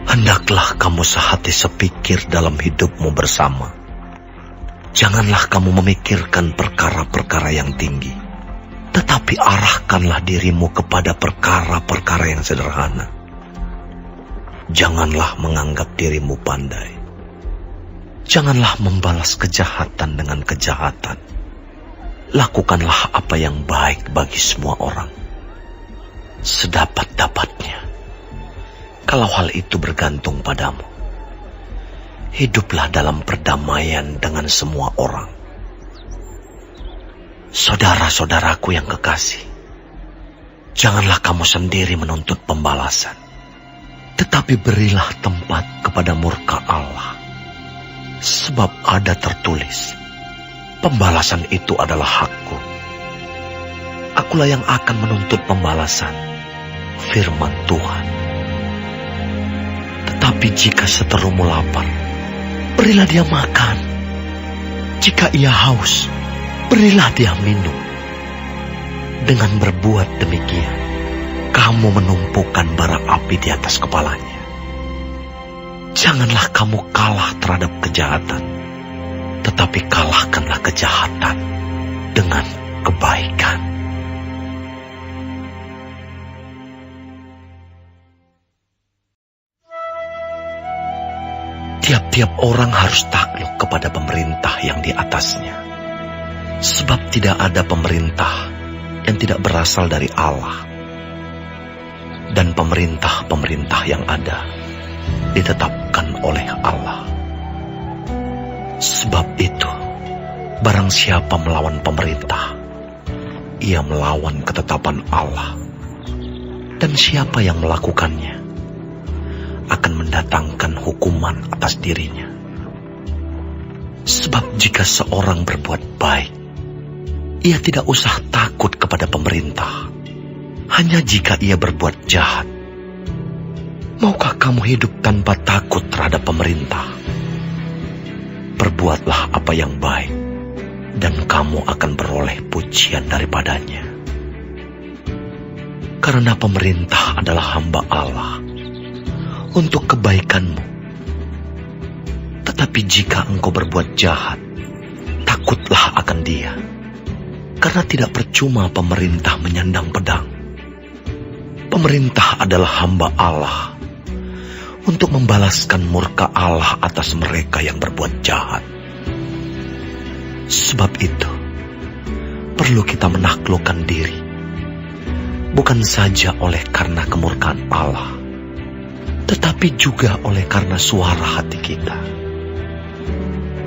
Speaker 1: Hendaklah kamu sehati sepikir dalam hidupmu bersama. Janganlah kamu memikirkan perkara-perkara yang tinggi, tetapi arahkanlah dirimu kepada perkara-perkara yang sederhana. Janganlah menganggap dirimu pandai. Janganlah membalas kejahatan dengan kejahatan. Lakukanlah apa yang baik bagi semua orang, sedapat-dapatnya. Kalau hal itu bergantung padamu, hiduplah dalam perdamaian dengan semua orang. Saudara-saudaraku yang kekasih, janganlah kamu sendiri menuntut pembalasan, tetapi berilah tempat kepada murka Allah. Sebab ada tertulis, pembalasan itu adalah hakku. Akulah yang akan menuntut pembalasan, firman Tuhan. Tetapi jika seterumu lapar, berilah dia makan. Jika ia haus, berilah dia minum. Dengan berbuat demikian, kamu menumpukan bara api di atas kepalanya. Janganlah kamu kalah terhadap kejahatan, tetapi kalahkanlah kejahatan dengan kebaikan. Tiap-tiap orang harus takluk kepada pemerintah yang di atasnya, sebab tidak ada pemerintah yang tidak berasal dari Allah, dan pemerintah-pemerintah yang ada ditetapkan oleh Allah. Sebab itu, barang siapa melawan pemerintah, ia melawan ketetapan Allah. Dan siapa yang melakukannya akan mendatangkan hukuman atas dirinya. Sebab jika seorang berbuat baik, ia tidak usah takut kepada pemerintah. Hanya jika ia berbuat jahat. Maukah kamu hidup tanpa takut terhadap pemerintah? Perbuatlah apa yang baik, dan kamu akan beroleh pujian daripadanya. Karena pemerintah adalah hamba Allah untuk kebaikanmu. Tetapi jika engkau berbuat jahat, takutlah akan dia. Karena tidak percuma pemerintah menyandang pedang. Pemerintah adalah hamba Allah untuk membalaskan murka Allah atas mereka yang berbuat jahat. Sebab itu, perlu kita menaklukkan diri, bukan saja oleh karena kemurkaan Allah, tetapi juga oleh karena suara hati kita.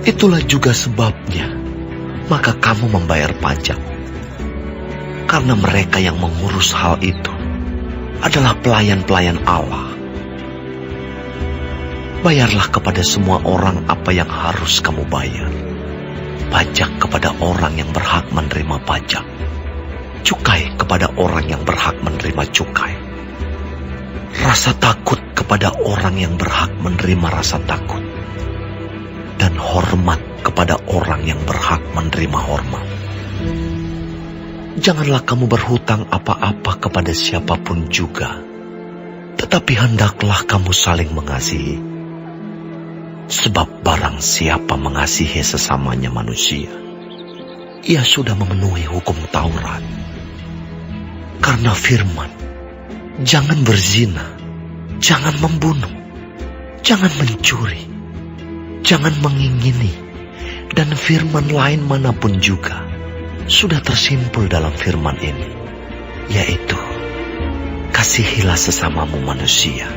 Speaker 1: Itulah juga sebabnya, maka kamu membayar pajak. Karena mereka yang mengurus hal itu adalah pelayan-pelayan Allah. Bayarlah kepada semua orang apa yang harus kamu bayar. Pajak kepada orang yang berhak menerima pajak. Cukai kepada orang yang berhak menerima cukai. Rasa takut kepada orang yang berhak menerima rasa takut. Dan hormat kepada orang yang berhak menerima hormat. Janganlah kamu berhutang apa-apa kepada siapapun juga, tetapi hendaklah kamu saling mengasihi. Sebab barang siapa mengasihi sesamanya manusia, ia sudah memenuhi hukum Taurat. Karena firman, jangan berzina, jangan membunuh, jangan mencuri, jangan mengingini, dan firman lain manapun juga sudah tersimpul dalam firman ini, yaitu, kasihilah sesamamu manusia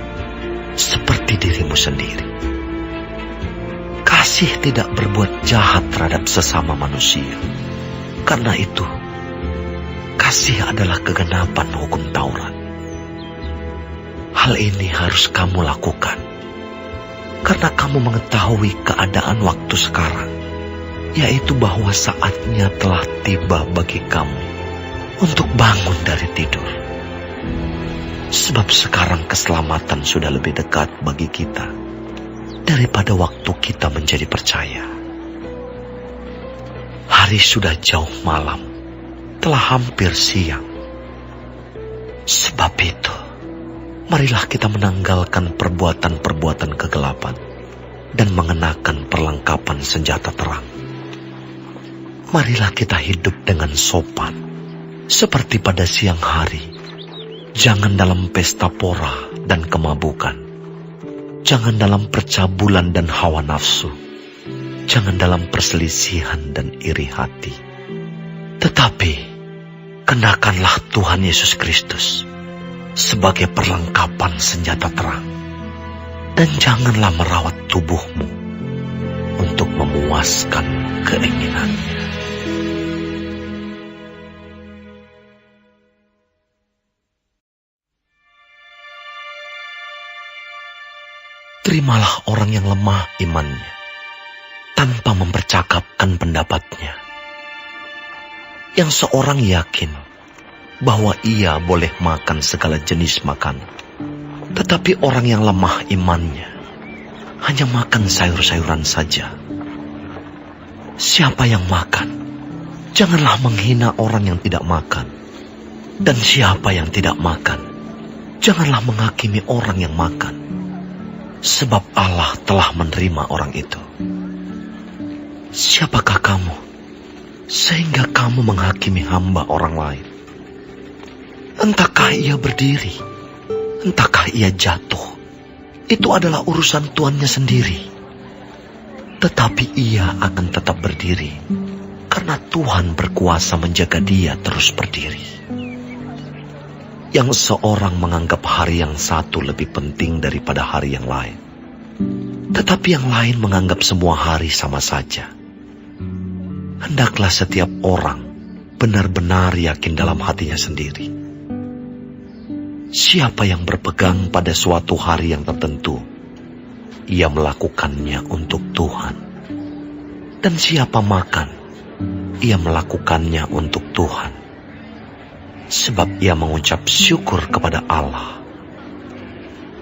Speaker 1: seperti dirimu sendiri. Kasih tidak berbuat jahat terhadap sesama manusia. Karena itu, kasih adalah kegenapan hukum Taurat. Hal ini harus kamu lakukan, karena kamu mengetahui keadaan waktu sekarang, yaitu bahwa saatnya telah tiba bagi kamu untuk bangun dari tidur. Sebab sekarang keselamatan sudah lebih dekat bagi kita daripada waktu kita menjadi percaya. Hari sudah jauh malam, telah hampir siang. Sebab itu, marilah kita menanggalkan perbuatan-perbuatan kegelapan dan mengenakan perlengkapan senjata terang. Marilah kita hidup dengan sopan, seperti pada siang hari. Jangan dalam pesta pora dan kemabukan. Jangan dalam percabulan dan hawa nafsu. Jangan dalam perselisihan dan iri hati. Tetapi, kenakanlah Tuhan Yesus Kristus sebagai perlengkapan senjata terang. Dan janganlah merawat tubuhmu untuk memuaskan keinginannya. Terimalah orang yang lemah imannya, tanpa mempercakapkan pendapatnya. Yang seorang yakin bahwa ia boleh makan segala jenis makanan, tetapi orang yang lemah imannya hanya makan sayur-sayuran saja. Siapa yang makan, janganlah menghina orang yang tidak makan. Dan siapa yang tidak makan, janganlah menghakimi orang yang makan. Sebab Allah telah menerima orang itu. Siapakah kamu, sehingga kamu menghakimi hamba orang lain? Entahkah ia berdiri, entahkah ia jatuh, itu adalah urusan tuannya sendiri. Tetapi ia akan tetap berdiri, karena Tuhan berkuasa menjaga dia terus berdiri. yang seorang menganggap hari yang satu lebih penting daripada hari yang lain. Tetapi yang lain menganggap semua hari sama saja. Hendaklah setiap orang benar-benar yakin dalam hatinya sendiri. Siapa yang berpegang pada suatu hari yang tertentu, ia melakukannya untuk Tuhan. Dan siapa makan, ia melakukannya untuk Tuhan. Sebab ia mengucap syukur kepada Allah.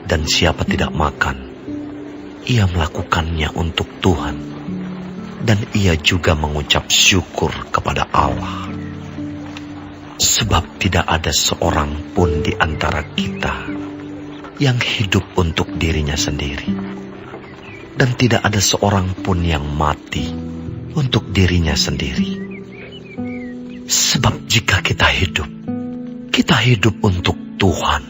Speaker 1: Dan siapa tidak makan, ia melakukannya untuk Tuhan, dan ia juga mengucap syukur kepada Allah. Sebab tidak ada seorang pun di antara kita yang hidup untuk dirinya sendiri, dan tidak ada seorang pun yang mati untuk dirinya sendiri. Sebab jika kita hidup untuk Tuhan,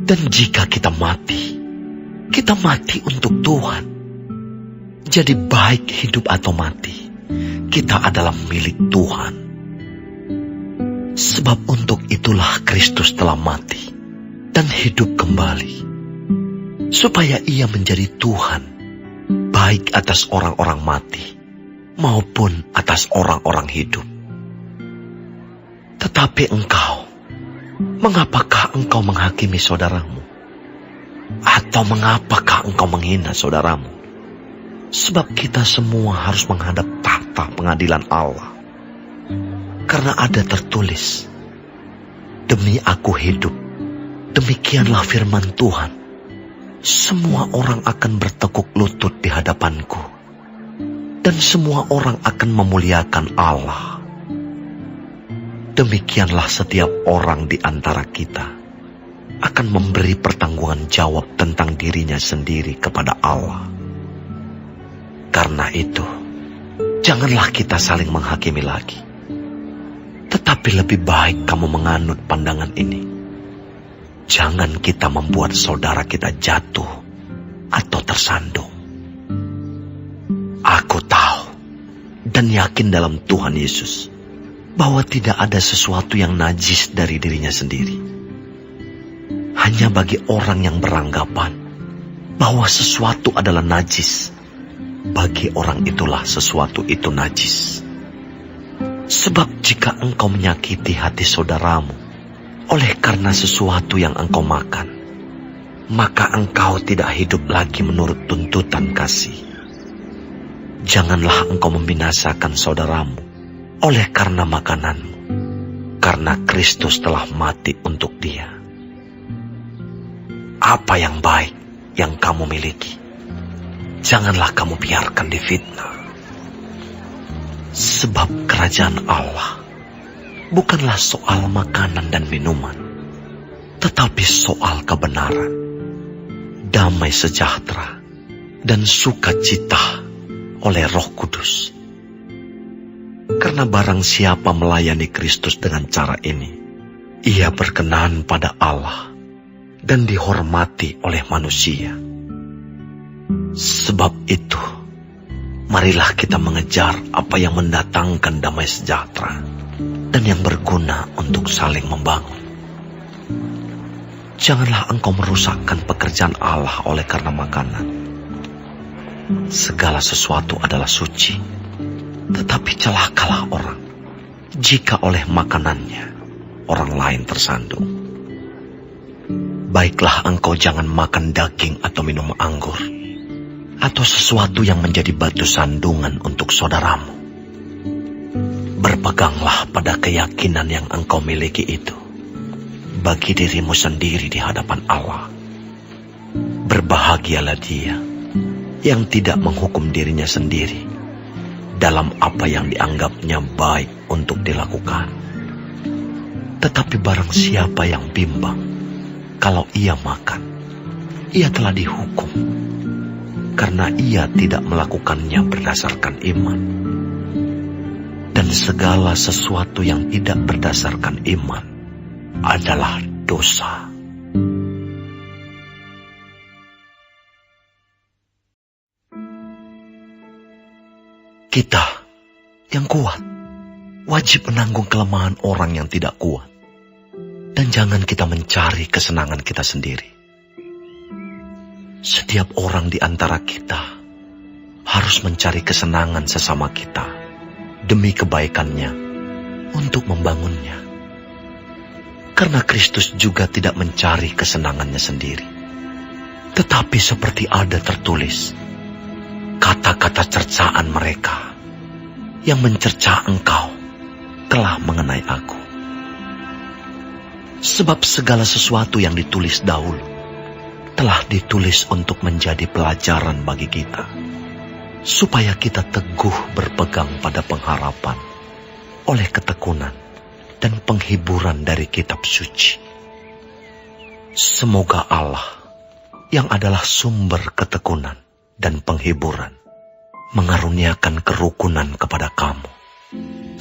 Speaker 1: dan jika kita mati untuk Tuhan. Jadi baik hidup atau mati, kita adalah milik Tuhan. Sebab untuk itulah Kristus telah mati dan hidup kembali, supaya ia menjadi Tuhan, baik atas orang-orang mati maupun atas orang-orang hidup. Tetapi engkau, mengapakah engkau menghakimi saudaramu? Atau mengapakah engkau menghina saudaramu? Sebab kita semua harus menghadap tahta pengadilan Allah. Karena ada tertulis, demi aku hidup, demikianlah firman Tuhan, semua orang akan bertekuk lutut di hadapanku, dan semua orang akan memuliakan Allah. Demikianlah setiap orang di antara kita akan memberi pertanggungan jawab tentang dirinya sendiri kepada Allah. Karena itu, janganlah kita saling menghakimi lagi. Tetapi lebih baik kamu menganut pandangan ini. Jangan kita membuat saudara kita jatuh atau tersandung. Aku tahu dan yakin dalam Tuhan Yesus bahwa tidak ada sesuatu yang najis dari dirinya sendiri. Hanya bagi orang yang beranggapan bahwa sesuatu adalah najis, bagi orang itulah sesuatu itu najis. Sebab jika engkau menyakiti hati saudaramu oleh karena sesuatu yang engkau makan, maka engkau tidak hidup lagi menurut tuntutan kasih. Janganlah engkau membinasakan saudaramu oleh karena makananmu, karena Kristus telah mati untuk dia. Apa yang baik yang kamu miliki, janganlah kamu biarkan difitnah. Sebab kerajaan Allah bukanlah soal makanan dan minuman, tetapi soal kebenaran, damai sejahtera, dan sukacita oleh Roh Kudus. Karena barang siapa melayani Kristus dengan cara ini, ia berkenan pada Allah dan dihormati oleh manusia. Sebab itu, marilah kita mengejar apa yang mendatangkan damai sejahtera dan yang berguna untuk saling membangun. Janganlah engkau merusakkan pekerjaan Allah oleh karena makanan. Segala sesuatu adalah suci, tetapi celakalah orang jika oleh makanannya orang lain tersandung. Baiklah engkau jangan makan daging atau minum anggur, atau sesuatu yang menjadi batu sandungan untuk saudaramu. Berpeganglah pada keyakinan yang engkau miliki itu, bagi dirimu sendiri di hadapan Allah. Berbahagialah dia yang tidak menghukum dirinya sendiri dalam apa yang dianggapnya baik untuk dilakukan. Tetapi barang siapa yang bimbang kalau ia makan, ia telah dihukum, karena ia tidak melakukannya berdasarkan iman. Dan segala sesuatu yang tidak berdasarkan iman adalah dosa. Kita yang kuat wajib menanggung kelemahan orang yang tidak kuat, Dan jangan kita mencari kesenangan kita sendiri. Setiap orang di antara kita harus mencari kesenangan sesama kita demi kebaikannya untuk membangunnya. Karena Kristus juga tidak mencari kesenangannya sendiri. Tetapi seperti ada tertulis, kata-kata cercaan mereka yang mencerca engkau telah mengenai aku. Sebab segala sesuatu yang ditulis dahulu telah ditulis untuk menjadi pelajaran bagi kita, supaya kita teguh berpegang pada pengharapan oleh ketekunan dan penghiburan dari kitab suci. Semoga Allah yang adalah sumber ketekunan dan penghiburan mengaruniakan kerukunan kepada kamu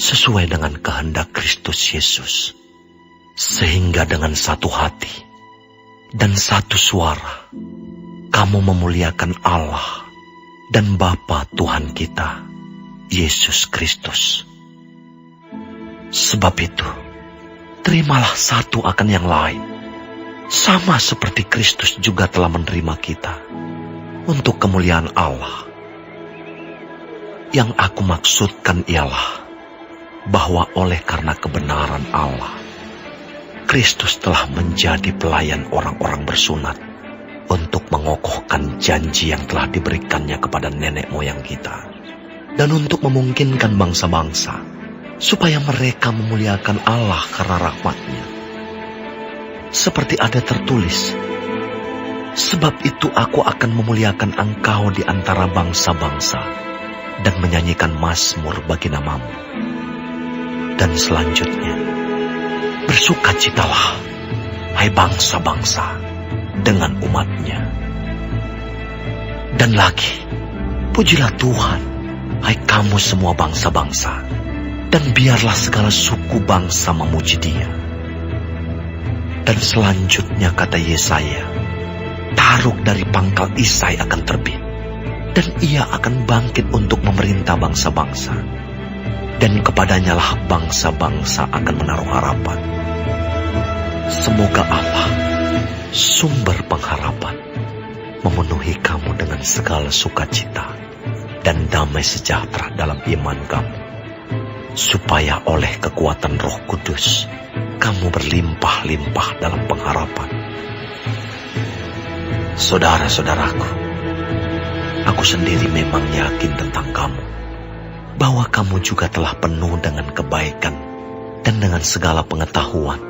Speaker 1: sesuai dengan kehendak Kristus Yesus, sehingga dengan satu hati dan satu suara kamu memuliakan Allah dan Bapa Tuhan kita, Yesus Kristus. Sebab itu, terimalah satu akan yang lain, sama seperti Kristus juga telah menerima kita untuk kemuliaan Allah. Yang aku maksudkan ialah bahwa oleh karena kebenaran Allah, Kristus telah menjadi pelayan orang-orang bersunat untuk mengokohkan janji yang telah diberikannya kepada nenek moyang kita, dan untuk memungkinkan bangsa-bangsa supaya mereka memuliakan Allah karena rahmat-Nya. Seperti ada tertulis, sebab itu aku akan memuliakan engkau di antara bangsa-bangsa dan menyanyikan mazmur bagi namamu. Dan selanjutnya, bersukacitalah, hai bangsa-bangsa, dengan umat-Nya. Dan lagi, pujilah Tuhan, hai kamu semua bangsa-bangsa, dan biarlah segala suku bangsa memuji Dia. Dan selanjutnya kata Yesaya, Taruk dari pangkal Isai akan terbit, dan Ia akan bangkit untuk memerintah bangsa-bangsa, dan kepadanya lah bangsa-bangsa akan menaruh harapan. Semoga Allah, sumber pengharapan, memenuhi kamu dengan segala sukacita dan damai sejahtera dalam iman kamu, supaya oleh kekuatan Roh Kudus kamu berlimpah-limpah dalam pengharapan. Saudara-saudaraku, aku sendiri memang yakin tentang kamu, bahwa kamu juga telah penuh dengan kebaikan dan dengan segala pengetahuan,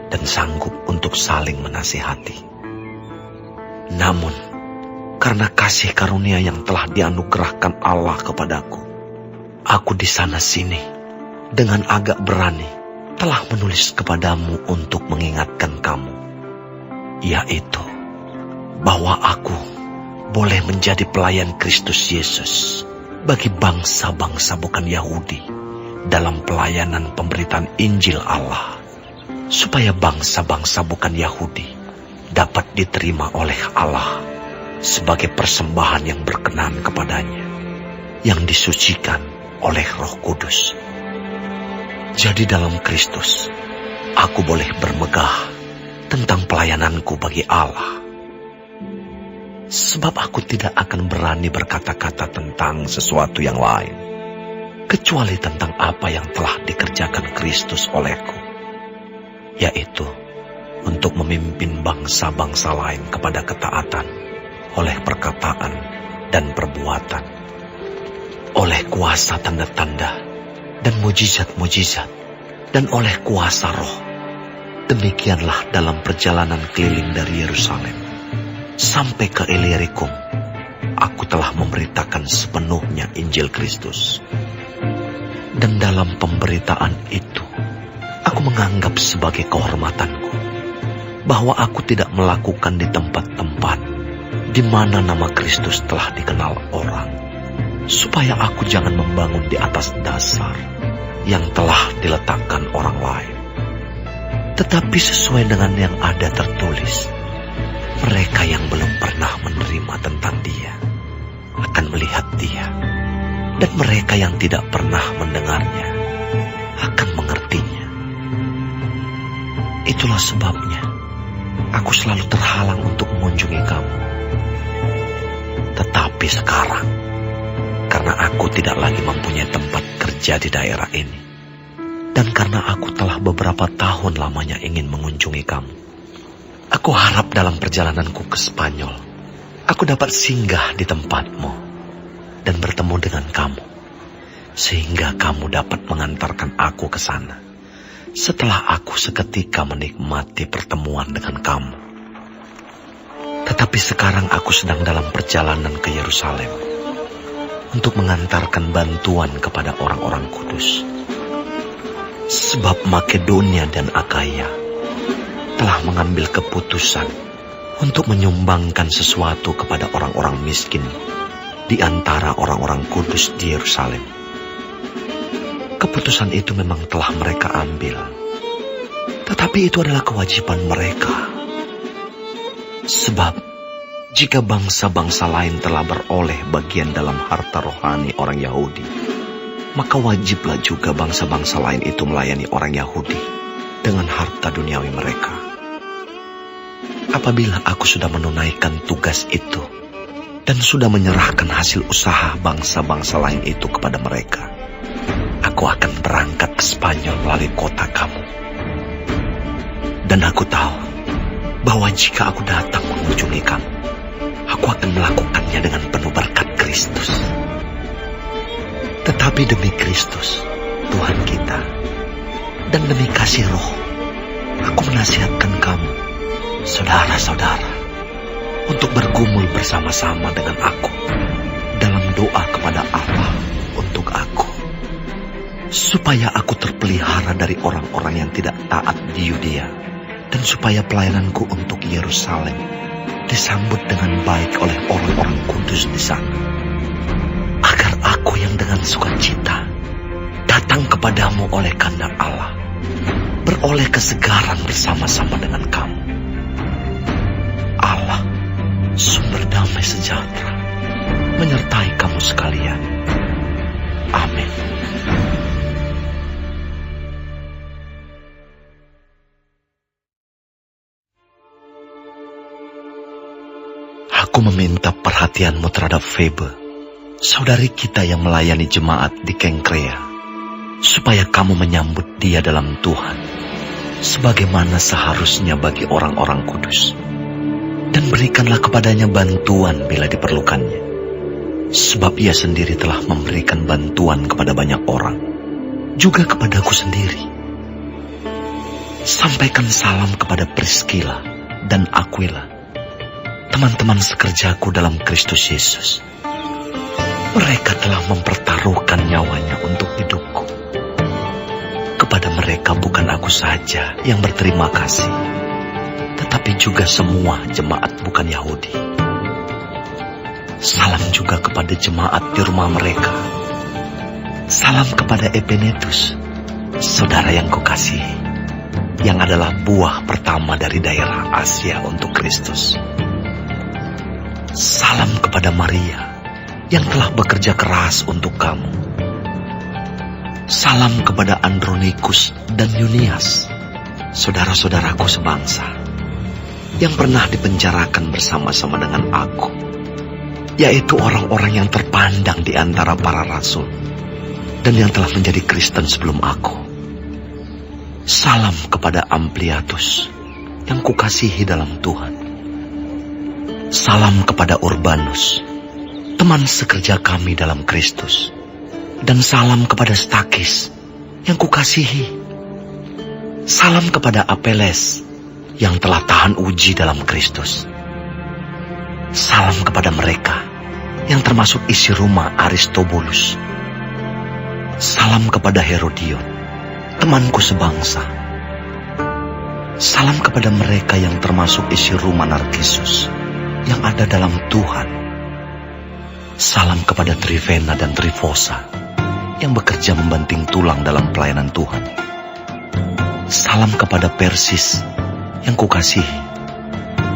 Speaker 1: dan sanggup untuk saling menasihati. Namun, karena kasih karunia yang telah dianugerahkan Allah kepadaku, aku di sana-sini dengan agak berani telah menulis kepadamu untuk mengingatkan kamu, yaitu bahwa aku boleh menjadi pelayan Kristus Yesus bagi bangsa-bangsa bukan Yahudi dalam pelayanan pemberitaan Injil Allah, supaya bangsa-bangsa bukan Yahudi dapat diterima oleh Allah sebagai persembahan yang berkenan kepadanya, yang disucikan oleh Roh Kudus. Jadi dalam Kristus, aku boleh bermegah tentang pelayananku bagi Allah. Sebab aku tidak akan berani berkata-kata tentang sesuatu yang lain, kecuali tentang apa yang telah dikerjakan Kristus olehku, yaitu untuk memimpin bangsa-bangsa lain kepada ketaatan oleh perkataan dan perbuatan, oleh kuasa tanda-tanda dan mujizat-mujizat, dan oleh kuasa Roh. Demikianlah dalam perjalanan keliling dari Yerusalem sampai ke Illyricum, aku telah memberitakan sepenuhnya Injil Kristus. Dan dalam pemberitaan itu, aku menganggap sebagai kehormatanku bahwa aku tidak melakukan di tempat-tempat di mana nama Kristus telah dikenal orang, supaya aku jangan membangun di atas dasar yang telah diletakkan orang lain. Tetapi sesuai dengan yang ada tertulis, mereka yang belum pernah menerima tentang Dia akan melihat Dia, dan mereka yang tidak pernah mendengarnya akan mengertinya. Itulah sebabnya aku selalu terhalang untuk mengunjungi kamu. Tetapi sekarang, karena aku tidak lagi mempunyai tempat kerja di daerah ini, dan karena aku telah beberapa tahun lamanya ingin mengunjungi kamu, aku harap dalam perjalananku ke Spanyol, aku dapat singgah di tempatmu dan bertemu dengan kamu, sehingga kamu dapat mengantarkan aku ke sana setelah aku seketika menikmati pertemuan dengan kamu. Tetapi sekarang aku sedang dalam perjalanan ke Yerusalem untuk mengantarkan bantuan kepada orang-orang kudus. Sebab Makedonia dan Akaya telah mengambil keputusan untuk menyumbangkan sesuatu kepada orang-orang miskin di antara orang-orang kudus di Yerusalem. Keputusan itu memang telah mereka ambil, tetapi itu adalah kewajiban mereka. Sebab jika bangsa-bangsa lain telah beroleh bagian dalam harta rohani orang Yahudi, maka wajiblah juga bangsa-bangsa lain itu melayani orang Yahudi dengan harta duniawi mereka. Apabila aku sudah menunaikan tugas itu dan sudah menyerahkan hasil usaha bangsa-bangsa lain itu kepada mereka, aku akan berangkat ke Spanyol melalui kota kamu. Dan aku tahu bahwa jika aku datang mengunjungi kamu, aku akan melakukannya dengan penuh berkat Kristus. Tetapi demi Kristus, Tuhan kita, dan demi kasih Roh, aku menasihatkan kamu, saudara-saudara, untuk bergumul bersama-sama dengan aku dalam doa kepada Allah untuk aku, supaya aku terpelihara dari orang-orang yang tidak taat di Yudea, dan supaya pelayananku untuk Yerusalem disambut dengan baik oleh orang-orang kudus di sana, agar aku yang dengan sukacita datang kepadamu oleh kehendak Allah, beroleh kesegaran bersama-sama dengan kamu. Allah, sumber damai sejahtera, menyertai kamu sekalian. Amin. Aku meminta perhatianmu terhadap Febe, saudari kita yang melayani jemaat di Kengkrea, supaya kamu menyambut dia dalam Tuhan, sebagaimana seharusnya bagi orang-orang kudus. Dan berikanlah kepadanya bantuan bila diperlukannya, sebab ia sendiri telah memberikan bantuan kepada banyak orang, juga kepadaku sendiri. Sampaikan salam kepada Priscilla dan Aquila, teman-teman sekerjaku dalam Kristus Yesus. Mereka telah mempertaruhkan nyawanya untuk hidupku. Kepada mereka bukan aku saja yang berterima kasih, tetapi juga semua jemaat bukan Yahudi. Salam juga kepada jemaat di rumah mereka. Salam kepada Epenetus, saudara yang kukasihi, yang adalah buah pertama dari daerah Asia untuk Kristus. Salam kepada Maria yang telah bekerja keras untuk kamu. Salam kepada Andronikus dan Yunias, saudara-saudaraku sebangsa, yang pernah dipenjarakan bersama-sama dengan aku, yaitu orang-orang yang terpandang di antara para rasul, dan yang telah menjadi Kristen sebelum aku. Salam kepada Ampliatus, yang kukasihi dalam Tuhan. Salam kepada Urbanus, teman sekerja kami dalam Kristus. Dan salam kepada Stakis, yang kukasihi. Salam kepada Apeles, yang telah tahan uji dalam Kristus. Salam kepada mereka, yang termasuk isi rumah Aristobulus. Salam kepada Herodion, temanku sebangsa. Salam kepada mereka yang termasuk isi rumah Narkisus, yang ada dalam Tuhan. Salam kepada Trivena dan Trifosa, yang bekerja membanting tulang dalam pelayanan Tuhan. Salam kepada Persis, yang kukasihi,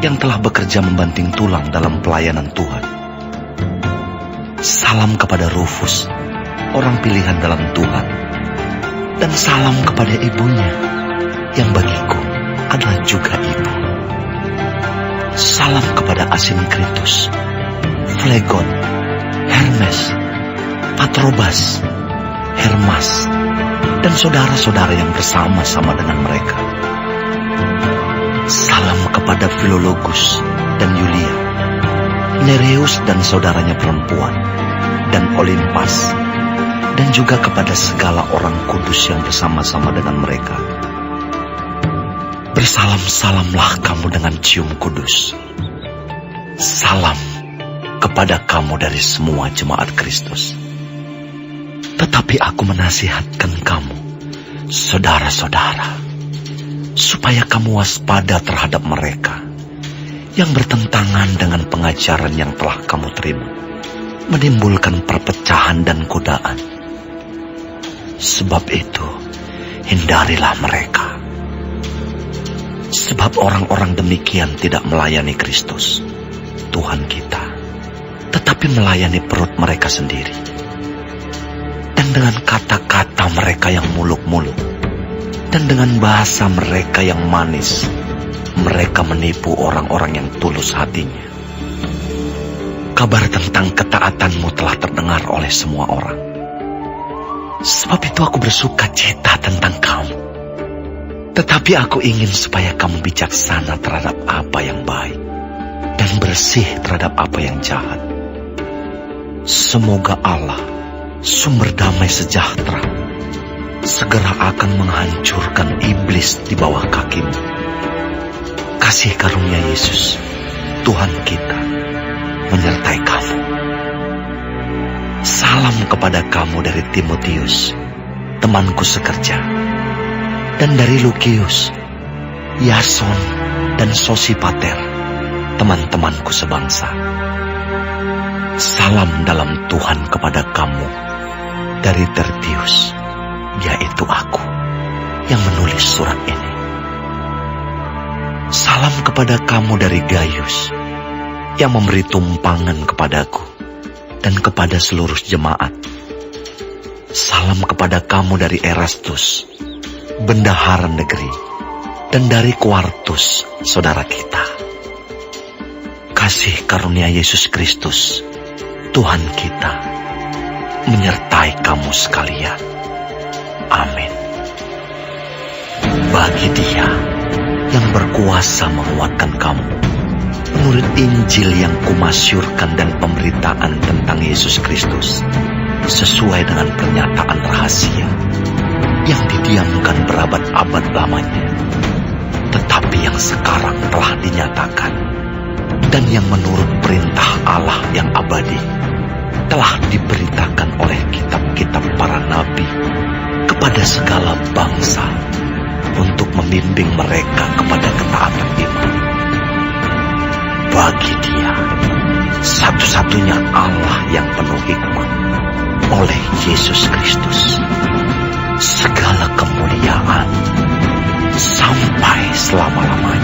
Speaker 1: yang telah bekerja membanting tulang dalam pelayanan Tuhan. Salam kepada Rufus, orang pilihan dalam Tuhan. Dan salam kepada ibunya, yang bagiku adalah juga ibu. Salam kepada Asinkritus, Flegon, Hermes, Patrobas, Hermas, dan saudara-saudara yang bersama-sama dengan mereka. Salam kepada Filologus dan Yulia, Nereus dan saudaranya perempuan, dan Olimpas, dan juga kepada segala orang kudus yang bersama-sama dengan mereka. Bersalam-salamlah kamu dengan cium kudus. Salam kepada kamu dari semua jemaat Kristus. Tetapi aku menasihatkan kamu, saudara-saudara, supaya kamu waspada terhadap mereka yang bertentangan dengan pengajaran yang telah kamu terima, menimbulkan perpecahan dan godaan. Sebab itu, hindarilah mereka. Sebab orang-orang demikian tidak melayani Kristus, Tuhan kita, tetapi melayani perut mereka sendiri. Dan dengan kata-kata mereka yang muluk-muluk, dan dengan bahasa mereka yang manis, mereka menipu orang-orang yang tulus hatinya. Kabar tentang ketaatanmu telah terdengar oleh semua orang. Sebab itu aku bersuka cita tentang kamu. Tetapi aku ingin supaya kamu bijaksana terhadap apa yang baik dan bersih terhadap apa yang jahat. Semoga Allah, sumber damai sejahtera, segera akan menghancurkan iblis di bawah kakimu. Kasih karunia Yesus, Tuhan kita, menyertai kamu. Salam kepada kamu dari Timotius, temanku sekerja, dan dari Lukius, Yason, dan Sosipater, teman-temanku sebangsa. Salam dalam Tuhan kepada kamu dari Tertius, yaitu aku yang menulis surat ini. Salam kepada kamu dari Gaius, yang memberi tumpangan kepadaku dan kepada seluruh jemaat. Salam kepada kamu dari Erastus, bendahara negeri, dan dari Quartus, saudara kita. Kasih karunia Yesus Kristus, Tuhan kita, menyertai kamu sekalian. Amin. Bagi Dia yang berkuasa menguatkan kamu, menurut Injil yang kumasyurkan dan pemberitaan tentang Yesus Kristus, sesuai dengan pernyataan rahasia yang didiamkan berabad-abad lamanya, tetapi yang sekarang telah dinyatakan, dan yang menurut perintah Allah yang abadi telah diberitakan oleh kitab-kitab para nabi kepada segala bangsa untuk membimbing mereka kepada ketaatan iman. Bagi Dia, satu-satunya Allah yang penuh hikmat, oleh Yesus Kristus, segala kemuliaan sampai selama-lamanya.